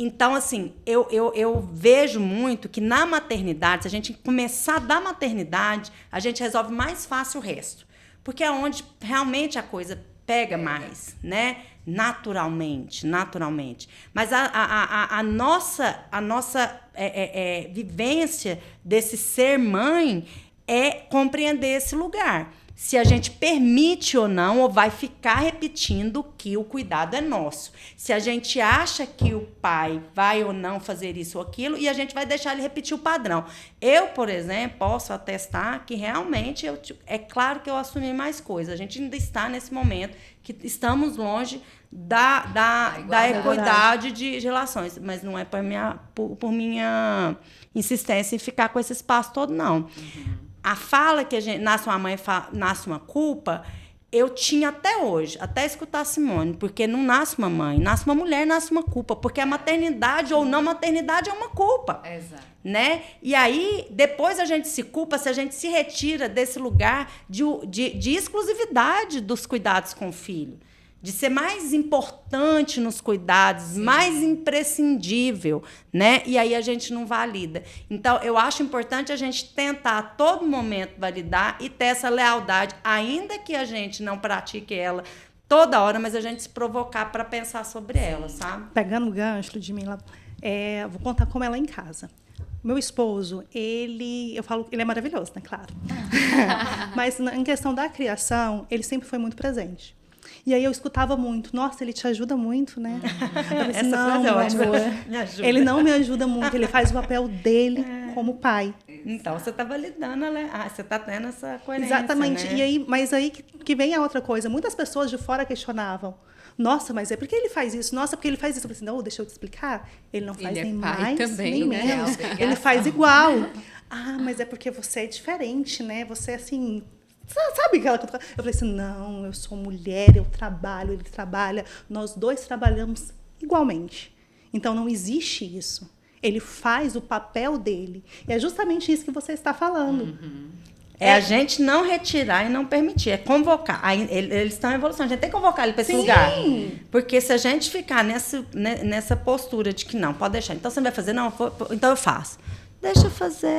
Então, assim, eu vejo muito que na maternidade, se a gente começar da maternidade, a gente resolve mais fácil o resto. Porque é onde realmente a coisa pega mais, né? Naturalmente. Mas a nossa vivência desse ser mãe é compreender esse lugar. Se a gente permite ou não, ou vai ficar repetindo que o cuidado é nosso. Se a gente acha que o pai vai ou não fazer isso ou aquilo, e a gente vai deixar ele repetir o padrão. Eu, por exemplo, posso atestar que realmente, é claro que eu assumi mais coisas. A gente ainda está nesse momento que estamos longe da equidade de relações, mas não é por minha insistência em ficar com esse espaço todo, não. Uhum. A fala que a gente nasce uma mãe, nasce uma culpa, eu tinha até hoje, até escutar a Simone, porque não nasce uma mãe, nasce uma mulher, nasce uma culpa, porque a maternidade ou não maternidade é uma culpa. Exato. Né? E aí, depois a gente se culpa se a gente se retira desse lugar de exclusividade dos cuidados com o filho. De ser mais importante nos cuidados, sim, mais imprescindível, né? E aí a gente não valida. Então, eu acho importante a gente tentar a todo momento validar e ter essa lealdade, ainda que a gente não pratique ela toda hora, mas a gente se provocar para pensar sobre ela, sabe? Pegando o gancho, Ludmila, vou contar como ela é em casa. Meu esposo, eu falo, ele é maravilhoso, né? Claro. Mas em questão da criação, ele sempre foi muito presente. E aí eu escutava muito, nossa, ele te ajuda muito, né? Essa frase é ótima. Me ajuda. Ele não me ajuda muito, ele faz o papel dele como pai. Então, você está validando, né? Você está tendo essa coerência, exatamente. Né? E aí, mas aí que vem a outra coisa. Muitas pessoas de fora questionavam. Nossa, mas é porque ele faz isso? Nossa, porque ele faz isso? Eu falei assim, não, deixa eu te explicar. Ele não faz nem mais, também, nem né? menos. Ele faz igual. Ah, mas é porque você é diferente, né? Você é assim... Sabe aquela coisa? Eu falei assim, não, eu sou mulher, eu trabalho, ele trabalha, nós dois trabalhamos igualmente. Então, não existe isso. Ele faz o papel dele. E é justamente isso que você está falando. Uhum. É a gente não retirar e não permitir, é convocar. Aí, eles estão em evolução, a gente tem que convocar ele para esse lugar. Porque se a gente ficar nessa postura de que não, pode deixar, então você não vai fazer, não, então eu faço. Deixa fazer.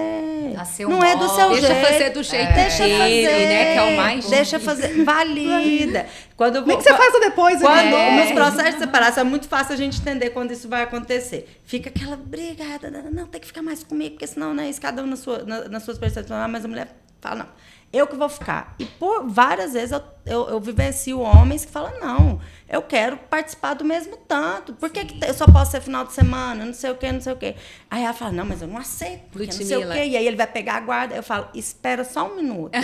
Não é do seu jeito. Deixa fazer do jeito dele, né? Que é o mais. Deixa fazer. Valida. Como é que você faz depois? Nos processos de separação é muito fácil a gente entender quando isso vai acontecer. Fica aquela briga. Não, tem que ficar mais comigo, porque senão não é isso, cada um nas suas percepções. Mas a mulher fala, não. Eu que vou ficar. E por várias vezes eu vivencio homens que falam, não, eu quero participar do mesmo tanto. Por que eu só posso ser final de semana? Não sei o quê, não sei o quê. Aí ela fala, não, mas eu não aceito, porque não sei o quê. E aí ele vai pegar a guarda. Eu falo, espera só um minuto.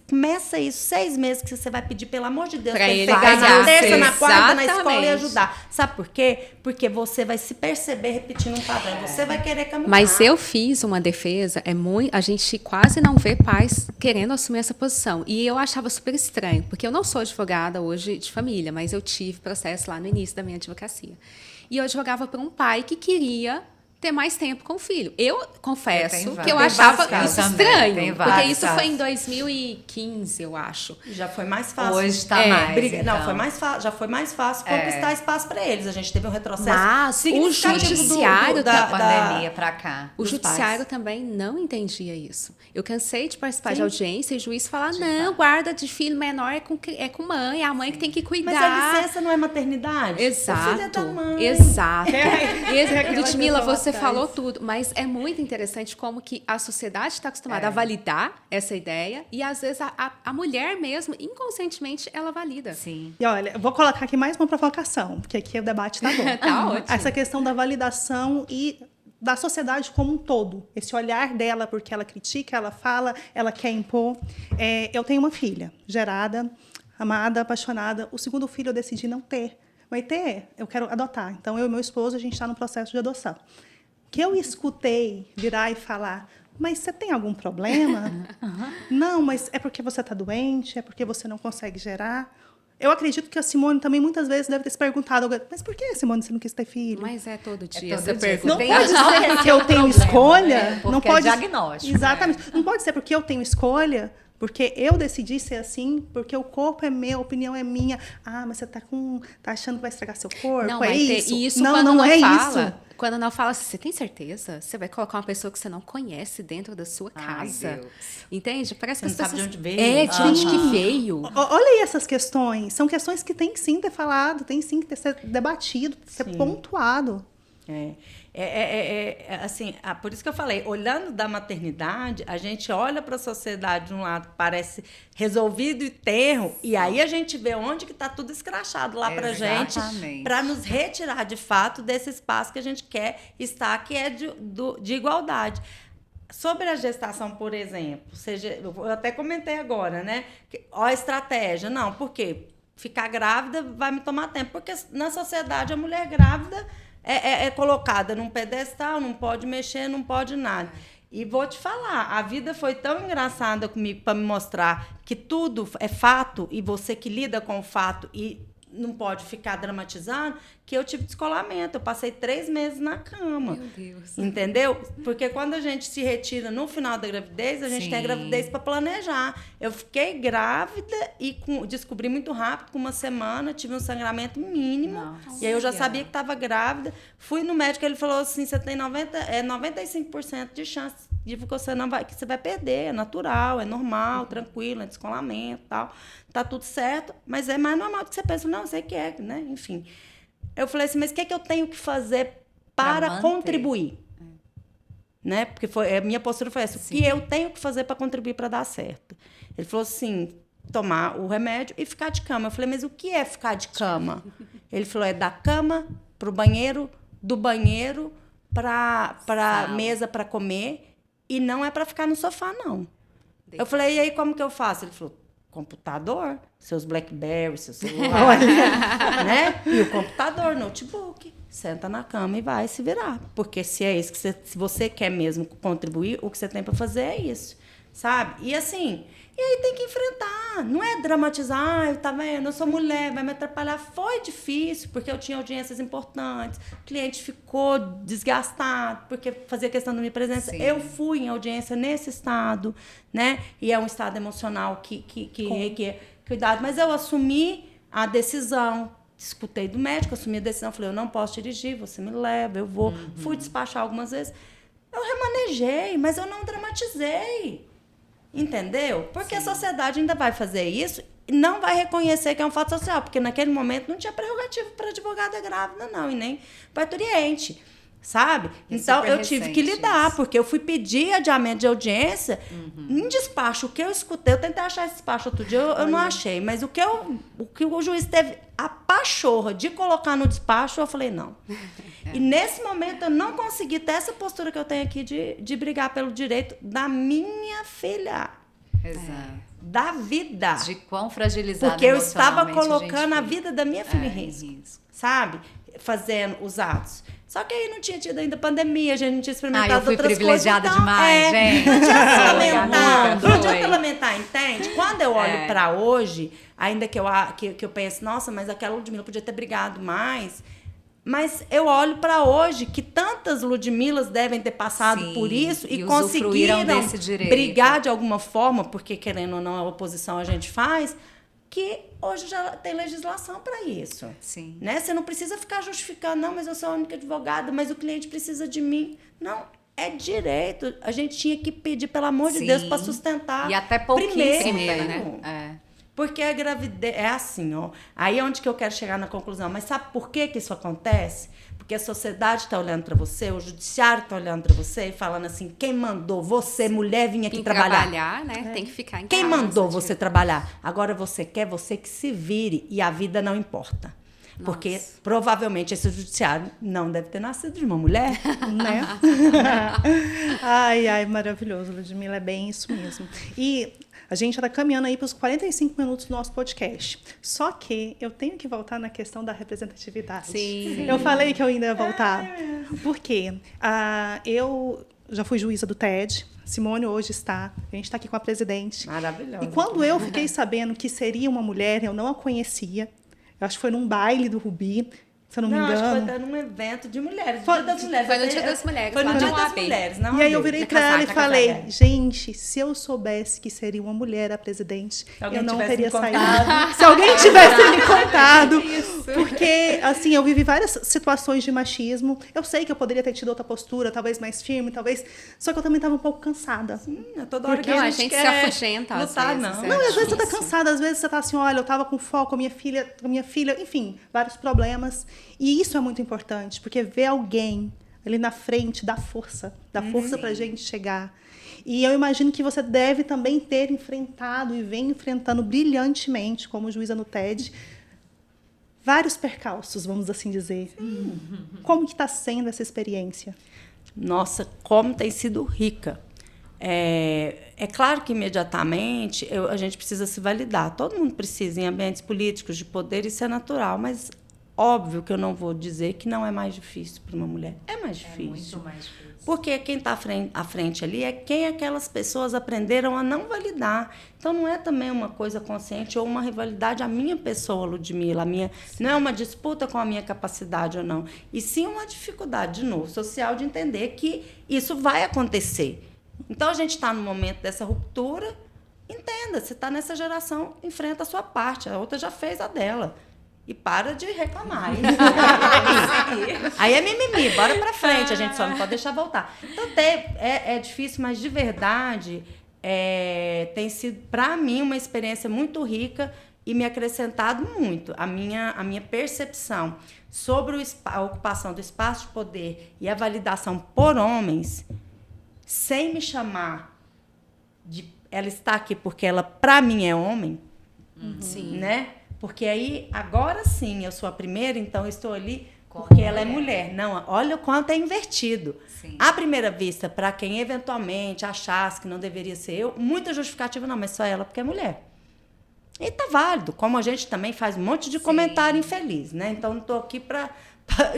Começa isso, 6 meses que você vai pedir, pelo amor de Deus, Pra pra ele ele pegar na ganhar. terça, na quarta, na escola e Exatamente. ajudar. Sabe por quê? Porque você vai se perceber repetindo um padrão. Você vai querer caminhar. Mas eu fiz uma defesa, a gente quase não vê pais querendo assumir essa posição. E eu achava super estranho, porque eu não sou advogada hoje de família, mas eu tive processo lá no início da minha advocacia. E eu advogava para um pai que queria ter mais tempo com o filho. Eu confesso que eu achava isso estranho, porque isso foi em 2015, eu acho. Já foi mais fácil. Hoje está mais. Não, então. foi mais fácil. Já foi mais fácil conquistar espaço para eles. A gente teve um retrocesso Mas o significativo judiciário Da pandemia para cá. O dos judiciário pais. também não entendia isso. Eu cansei de participar de audiência e o juiz falar, não, guarda de filho menor é com mãe, é a mãe que tem que cuidar. Mas a licença não é maternidade? Exato, O filho é da mãe. exato. aquela Ludmila, pessoa você atrás. falou tudo, mas é muito interessante como que a sociedade está acostumada a validar essa ideia e às vezes a mulher mesmo, inconscientemente, ela valida. Sim. E olha, eu vou colocar aqui mais uma provocação, porque aqui o debate tá bom. Tá ótimo. Essa questão da validação e da sociedade como um todo. Esse olhar dela, porque ela critica, ela fala, ela quer impor. Eu tenho uma filha, gerada, amada, apaixonada. O segundo filho eu decidi não ter. Vai ter, eu quero adotar. Então, eu e meu esposo, a gente está no processo de adoção. Que eu escutei virar e falar, mas você tem algum problema? Não, mas é porque você está doente, é porque você não consegue gerar. Eu acredito que a Simone também muitas vezes deve ter se perguntado, mas por que, Simone, você não quis ter filho? Mas é todo dia todo essa dia. pergunta. Não Tem pode razão. ser porque eu tenho escolha. Porque Não pode. é diagnóstico. Exatamente. Não pode ser porque eu tenho escolha, porque eu decidi ser assim, porque o corpo é meu, a opinião é minha. Ah, mas você tá achando que vai estragar seu corpo? Não é vai ter. isso? E isso não, quando não é fala. isso. Quando não fala assim, você tem certeza? Você vai colocar uma pessoa que você não conhece dentro da sua Ai, casa. Deus. Entende? Parece que Você as não sabe pessoas. de onde veio. De onde que veio. Olha aí essas questões. São questões que tem que sim ter falado, tem sim que ter ser debatido, ser Sim. pontuado. Assim, por isso que eu falei, olhando da maternidade, a gente olha para a sociedade de um lado que parece resolvido e terro, e aí a gente vê onde que está tudo escrachado lá para gente, Exatamente. para nos retirar de fato desse espaço que a gente quer estar, que é de igualdade. Sobre a gestação, por exemplo, eu até comentei agora, né? Ó, a estratégia. Não, por quê? Ficar grávida vai me tomar tempo, porque na sociedade a mulher grávida é colocada num pedestal, não pode mexer, não pode nada. E vou te falar, a vida foi tão engraçada comigo para me mostrar que tudo é fato e você que lida com o fato e não pode ficar dramatizando, que eu tive descolamento. Eu passei 3 meses na cama. Meu Deus. Entendeu? Porque quando a gente se retira no final da gravidez, a gente Sim. tem a gravidez para planejar. Eu fiquei grávida e descobri muito rápido, com 1 semana, tive um sangramento mínimo. Nossa. E aí eu já sabia que estava grávida. Fui no médico, ele falou assim: você tem 95% de chance de que você vai perder. É natural, é normal, tranquilo, é descolamento e tal. Tá tudo certo, mas é mais normal do que você pensa. Não, eu sei que é, né? Enfim. Eu falei assim, mas o que é que eu tenho que fazer Pra para manter. contribuir? Né? Porque a minha postura foi essa. O que eu tenho que fazer para contribuir para dar certo? Ele falou assim, tomar o remédio e ficar de cama. Eu falei, mas o que é ficar de cama? Ele falou, é da cama para o banheiro, do banheiro para a mesa para comer, e não é para ficar no sofá, não. Eu falei, e aí como que eu faço? Ele falou, computador, seus BlackBerry, seu celular, né? E o computador, notebook. Senta na cama e vai se virar. Porque se é isso que se você quer mesmo contribuir, o que você tem para fazer é isso, sabe? E assim, e aí tem que enfrentar. Não é dramatizar, ai, tá vendo? Eu sou mulher, vai me atrapalhar. Foi difícil, porque eu tinha audiências importantes. O cliente ficou desgastado, porque fazia questão da minha presença. Sim. Eu fui em audiência nesse estado, né? E é um estado emocional que requer cuidado. Mas eu assumi a decisão. Escutei do médico, assumi a decisão. Falei, eu não posso dirigir, você me leva, eu vou. Fui despachar algumas vezes. Eu remanejei, mas eu não dramatizei. Entendeu? Porque a sociedade ainda vai fazer isso e não vai reconhecer que é um fato social, porque naquele momento não tinha prerrogativa para advogada grávida, não, e nem parturiente, sabe? Então, eu tive que lidar, porque eu fui pedir adiamento de audiência em despacho. O que eu escutei, eu tentei achar esse despacho outro dia, eu não achei, mas o que o juiz teve a pachorra de colocar no despacho, eu falei, não. E nesse momento eu não consegui ter essa postura que eu tenho aqui de brigar pelo direito da minha filha. Exato. Da vida. De quão fragilizada Porque eu estava emocionalmente colocando a gente vida da minha filha em fica. risco, sabe? Fazendo os atos. Só que aí não tinha tido ainda pandemia, a gente não tinha experimentado Eu fui outras privilegiada coisas. Então, demais, gente. não adianta Foi, lamentar. amiga, Não adianta foi. lamentar, entende? Quando eu olho pra hoje, ainda que eu penso, nossa, mas aquela Ludmilla podia ter brigado mais. Mas eu olho para hoje que tantas Ludmillas devem ter passado Sim, por isso e e usufruíram conseguiram desse direito. brigar de alguma forma, porque querendo ou não a oposição a gente faz, que hoje já tem legislação para isso. Sim. Né? Você não precisa ficar justificando, não, mas eu sou a única advogada, mas o cliente precisa de mim. Não, é direito. A gente tinha que pedir, pelo amor de Sim. Deus, para sustentar. E até pouquíssimo, primeiro. né? Porque a gravidez é assim, ó. Aí é onde que eu quero chegar na conclusão. Mas sabe por que isso acontece? Porque a sociedade está olhando para você, o judiciário está olhando para você e falando assim: quem mandou você, mulher, vir aqui trabalhar? Né? Tem que ficar em Quem casa. mandou você trabalhar? Agora você quer, você que se vire e a vida não importa. Porque Nossa. provavelmente esse judiciário não deve ter nascido de uma mulher. Né? Ai, maravilhoso, Ludmilla, é bem isso mesmo. E a gente está caminhando aí para os 45 minutos do nosso podcast. Só que eu tenho que voltar na questão da representatividade. Sim. Eu falei que eu ainda ia voltar. Por quê? Eu já fui juíza do TED. Simone hoje está. A gente está aqui com a presidente. Maravilhosa. E quando eu fiquei sabendo que seria uma mulher, eu não a conhecia. Eu acho que foi num baile do Rubi, se eu não me engano. Acho que foi até num evento de mulheres. Foi- Dia das mulheres. foi no Dia das Mulheres, Foi no lá Dia na das OAB. mulheres, não E aí eu OAB. virei Tá para ela casada, e tá falei, casada. gente, se eu soubesse que seria uma mulher a presidente, alguém eu não tivesse teria me saído. contado. Se alguém tivesse me contado. Porque, assim, eu vivi várias situações de machismo. Eu sei que eu poderia ter tido outra postura, talvez mais firme, talvez... Só que eu também estava um pouco cansada. Toda hora Porque que a gente se quer afugenta às lutar, vezes, não. é. Não, e às vezes você tá difícil. cansada, às vezes você tá assim, olha, eu tava com foco, a minha filha, enfim, vários problemas. E isso é muito importante, porque ver alguém ali na frente dá força pra gente chegar. E eu imagino que você deve também ter enfrentado e vem enfrentando brilhantemente, como juíza no TED, vários percalços, vamos assim dizer. Como que está sendo essa experiência? Nossa, como tem sido rica. É claro que imediatamente a gente precisa se validar. Todo mundo precisa em ambientes políticos de poder, isso é natural, mas óbvio que eu não vou dizer que não é mais difícil para uma mulher. É mais difícil. Muito mais difícil. Porque quem está à frente ali é quem aquelas pessoas aprenderam a não validar. Então, não é também uma coisa consciente ou uma rivalidade a minha pessoa, Ludmilla, não é uma disputa com a minha capacidade ou não. E sim uma dificuldade, de novo, social, de entender que isso vai acontecer. Então, a gente está no momento dessa ruptura. Entenda, você está nessa geração, enfrenta a sua parte. A outra já fez a dela. E para de reclamar. Aí é mimimi, bora pra frente, a gente só não pode deixar voltar. Então, é difícil, mas de verdade tem sido, para mim, uma experiência muito rica e me acrescentado muito. A minha percepção sobre a ocupação do espaço de poder e a validação por homens, sem me chamar de ela está aqui porque ela, para mim, é homem, Sim. né? Porque aí, agora sim, eu sou a primeira, então eu estou ali porque ela é mulher. Não, olha o quanto é invertido. Sim. À primeira vista, para quem eventualmente achasse que não deveria ser eu, muita justificativa, não, mas só ela porque é mulher. E tá válido, como a gente também faz um monte de comentário infeliz, né? Então, não estou aqui para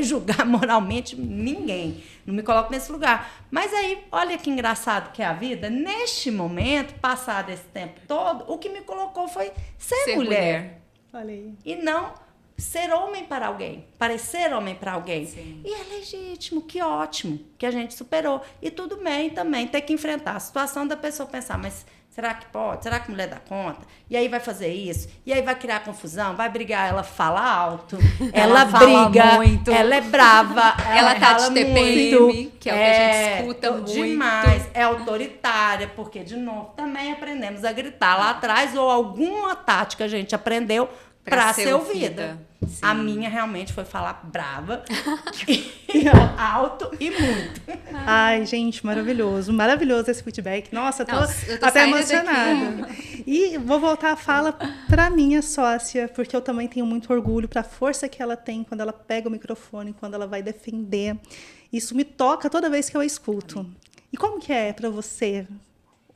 julgar moralmente ninguém. Não me coloco nesse lugar. Mas aí, olha que engraçado que é a vida. Neste momento, passado esse tempo todo, o que me colocou foi ser mulher. Olha aí. E não ser homem para alguém, parecer homem para alguém. Sim. E é legítimo, que ótimo, que a gente superou. E tudo bem também ter que enfrentar a situação da pessoa pensar, mas será que pode? Será que a mulher dá conta? E aí vai fazer isso? E aí vai criar confusão? Vai brigar? Ela fala alto, ela fala briga, muito. ela é brava, Ela tá fala de TPM, muito, que é o que a gente escuta muito. Demais, é autoritária, porque, de novo, também aprendemos a gritar lá atrás, ou alguma tática a gente aprendeu para ser ouvida. Sim. A minha realmente foi falar brava, alto e muito. Ai, gente, maravilhoso. Maravilhoso esse feedback. Nossa, Eu tô até saindo emocionada. E vou voltar a fala para minha sócia, porque eu também tenho muito orgulho para a força que ela tem quando ela pega o microfone, quando ela vai defender. Isso me toca toda vez que eu a escuto. E como que é para você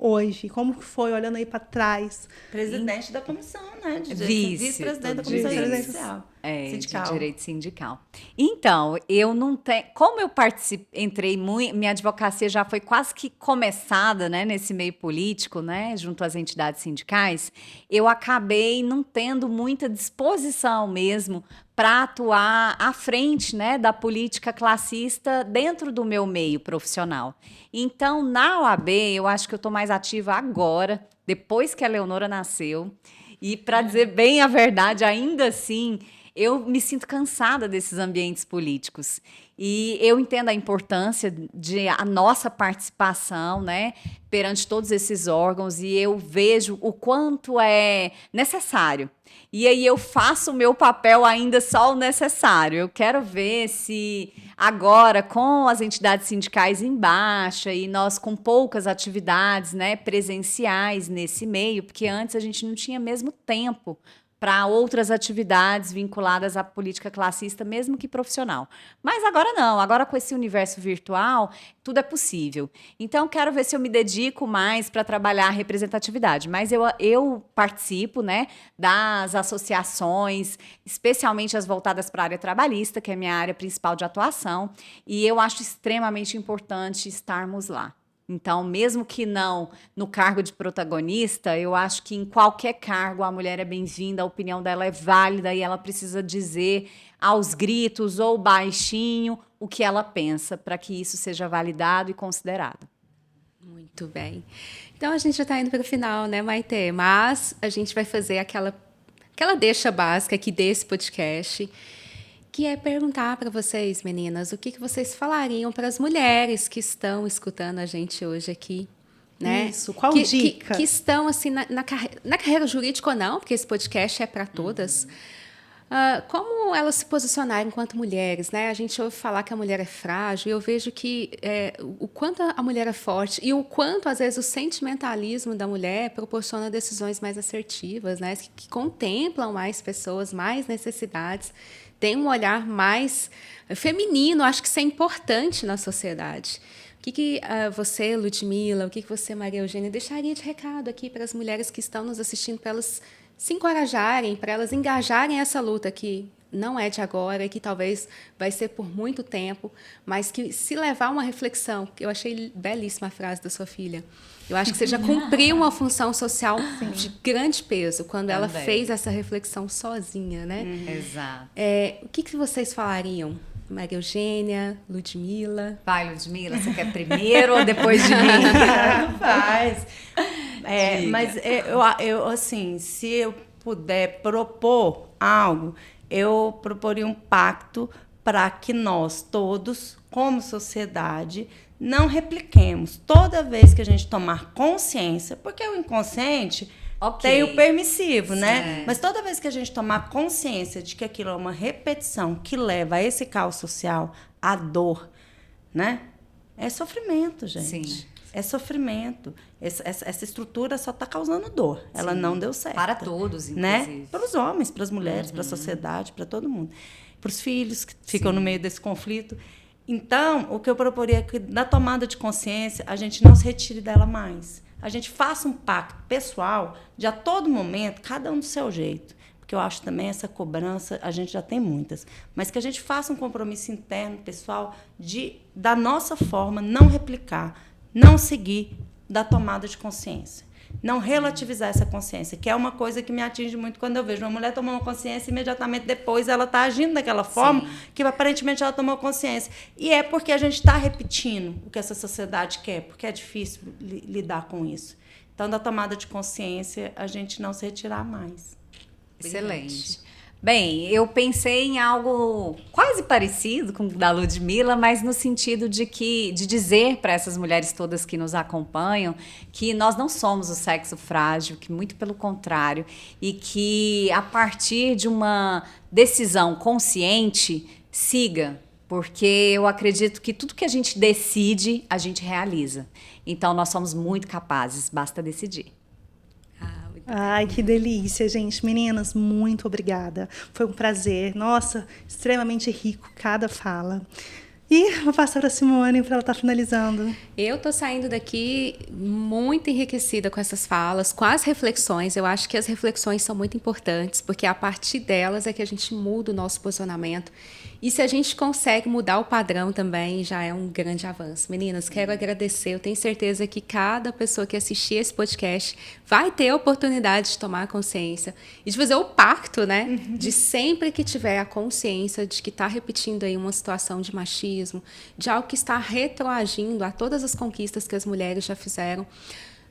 hoje? Como que foi, olhando aí para trás? Presidente da comissão, né? Vice-presidente da comissão de direito. judicial. De Sindical. direito sindical. Então, eu não tenho. Como eu entrei muito, minha advocacia já foi quase que começada, né, nesse meio político, né, junto às entidades sindicais, eu acabei não tendo muita disposição mesmo para atuar à frente, né, da política classista dentro do meu meio profissional. Então, na OAB, eu acho que eu estou mais ativa agora, depois que a Leonora nasceu. E, para dizer bem a verdade, ainda assim, eu me sinto cansada desses ambientes políticos. E eu entendo a importância de a nossa participação, né, perante todos esses órgãos, e eu vejo o quanto é necessário. E aí eu faço o meu papel ainda só o necessário. Eu quero ver se agora, com as entidades sindicais em baixa e nós com poucas atividades, né, presenciais nesse meio, porque antes a gente não tinha mesmo tempo para outras atividades vinculadas à política classista, mesmo que profissional. Mas agora não, agora com esse universo virtual, tudo é possível. Então, quero ver se eu me dedico mais para trabalhar a representatividade. Mas eu participo, né, das associações, especialmente as voltadas para a área trabalhista, que é a minha área principal de atuação, e eu acho extremamente importante estarmos lá. Então, mesmo que não no cargo de protagonista, eu acho que em qualquer cargo a mulher é bem-vinda, a opinião dela é válida e ela precisa dizer aos gritos ou baixinho o que ela pensa, para que isso seja validado e considerado. Muito bem. Então, a gente já está indo para o final, né, Maitê? Mas a gente vai fazer aquela deixa básica aqui desse podcast, que é perguntar para vocês, meninas, o que vocês falariam para as mulheres que estão escutando a gente hoje aqui, né? Isso, qual dica? Que estão, assim, na carreira jurídica ou não, porque esse podcast é para todas. Como elas se posicionarem enquanto mulheres, né? A gente ouve falar que a mulher é frágil, e eu vejo que o quanto a mulher é forte e o quanto, às vezes, o sentimentalismo da mulher proporciona decisões mais assertivas, né? Que contemplam mais pessoas, mais necessidades, tem um olhar mais feminino. Acho que isso é importante na sociedade. O que você, Ludmila, o que você, Maria Eugênia, deixaria de recado aqui para as mulheres que estão nos assistindo, para elas se encorajarem, para elas engajarem essa luta que não é de agora e que talvez vai ser por muito tempo, mas que, se levar uma reflexão, eu achei belíssima a frase da sua filha, eu acho que você já cumpriu uma função social de grande peso quando ela fez essa reflexão sozinha, né? Exato. O que vocês falariam? Maria Eugênia, Ludmila. Vai, Ludmila, você quer primeiro ou depois de mim? Faz. Mas eu, assim, se eu puder propor algo, eu proporia um pacto para que nós todos, como sociedade, não repliquemos toda vez que a gente tomar consciência, porque o inconsciente tem o permissivo, né? Mas toda vez que a gente tomar consciência de que aquilo é uma repetição que leva a esse caos social, a dor, né? É sofrimento, gente. Sim. É sofrimento. Essa estrutura só está causando dor. Sim. Ela não deu certo. Para todos, inclusive. Né? Para os homens, para as mulheres, para a sociedade, para todo mundo. Para os filhos que ficam no meio desse conflito. Então, o que eu proporia é que, na tomada de consciência, a gente não se retire dela mais. A gente faça um pacto pessoal de, a todo momento, cada um do seu jeito. Porque eu acho também essa cobrança, a gente já tem muitas. Mas que a gente faça um compromisso interno, pessoal, da nossa forma, não replicar, não seguir da tomada de consciência. Não relativizar essa consciência, que é uma coisa que me atinge muito quando eu vejo uma mulher tomar uma consciência e imediatamente depois ela está agindo daquela forma que aparentemente ela tomou consciência. E é porque a gente está repetindo o que essa sociedade quer, porque é difícil lidar com isso. Então, da tomada de consciência, a gente não se retirar mais. Excelente. Bem, eu pensei em algo quase parecido com o da Ludmila, mas no sentido de dizer para essas mulheres todas que nos acompanham que nós não somos o sexo frágil, que muito pelo contrário, e que a partir de uma decisão consciente, siga, porque eu acredito que tudo que a gente decide, a gente realiza. Então, nós somos muito capazes, basta decidir. Ai, que delícia, gente. Meninas, muito obrigada. Foi um prazer. Nossa, extremamente rico cada fala. E vou passar para a Simone para ela estar finalizando. Eu tô saindo daqui muito enriquecida com essas falas, com as reflexões. Eu acho que as reflexões são muito importantes, porque a partir delas é que a gente muda o nosso posicionamento. E se a gente consegue mudar o padrão também, já é um grande avanço. Meninas, quero agradecer. Eu tenho certeza que cada pessoa que assistir esse podcast vai ter a oportunidade de tomar consciência e de fazer o pacto, né? De sempre que tiver a consciência de que está repetindo aí uma situação de machismo, de algo que está retroagindo a todas as conquistas que as mulheres já fizeram,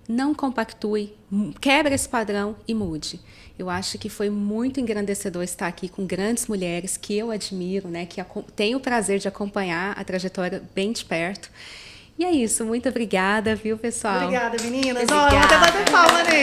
não compactue, quebre esse padrão e mude. Eu acho que foi muito engrandecedor estar aqui com grandes mulheres que eu admiro, né, que tenho o prazer de acompanhar a trajetória bem de perto. E é isso, muito obrigada, viu, pessoal? Obrigada, meninas. Obrigada. Ó, até bater palma nele.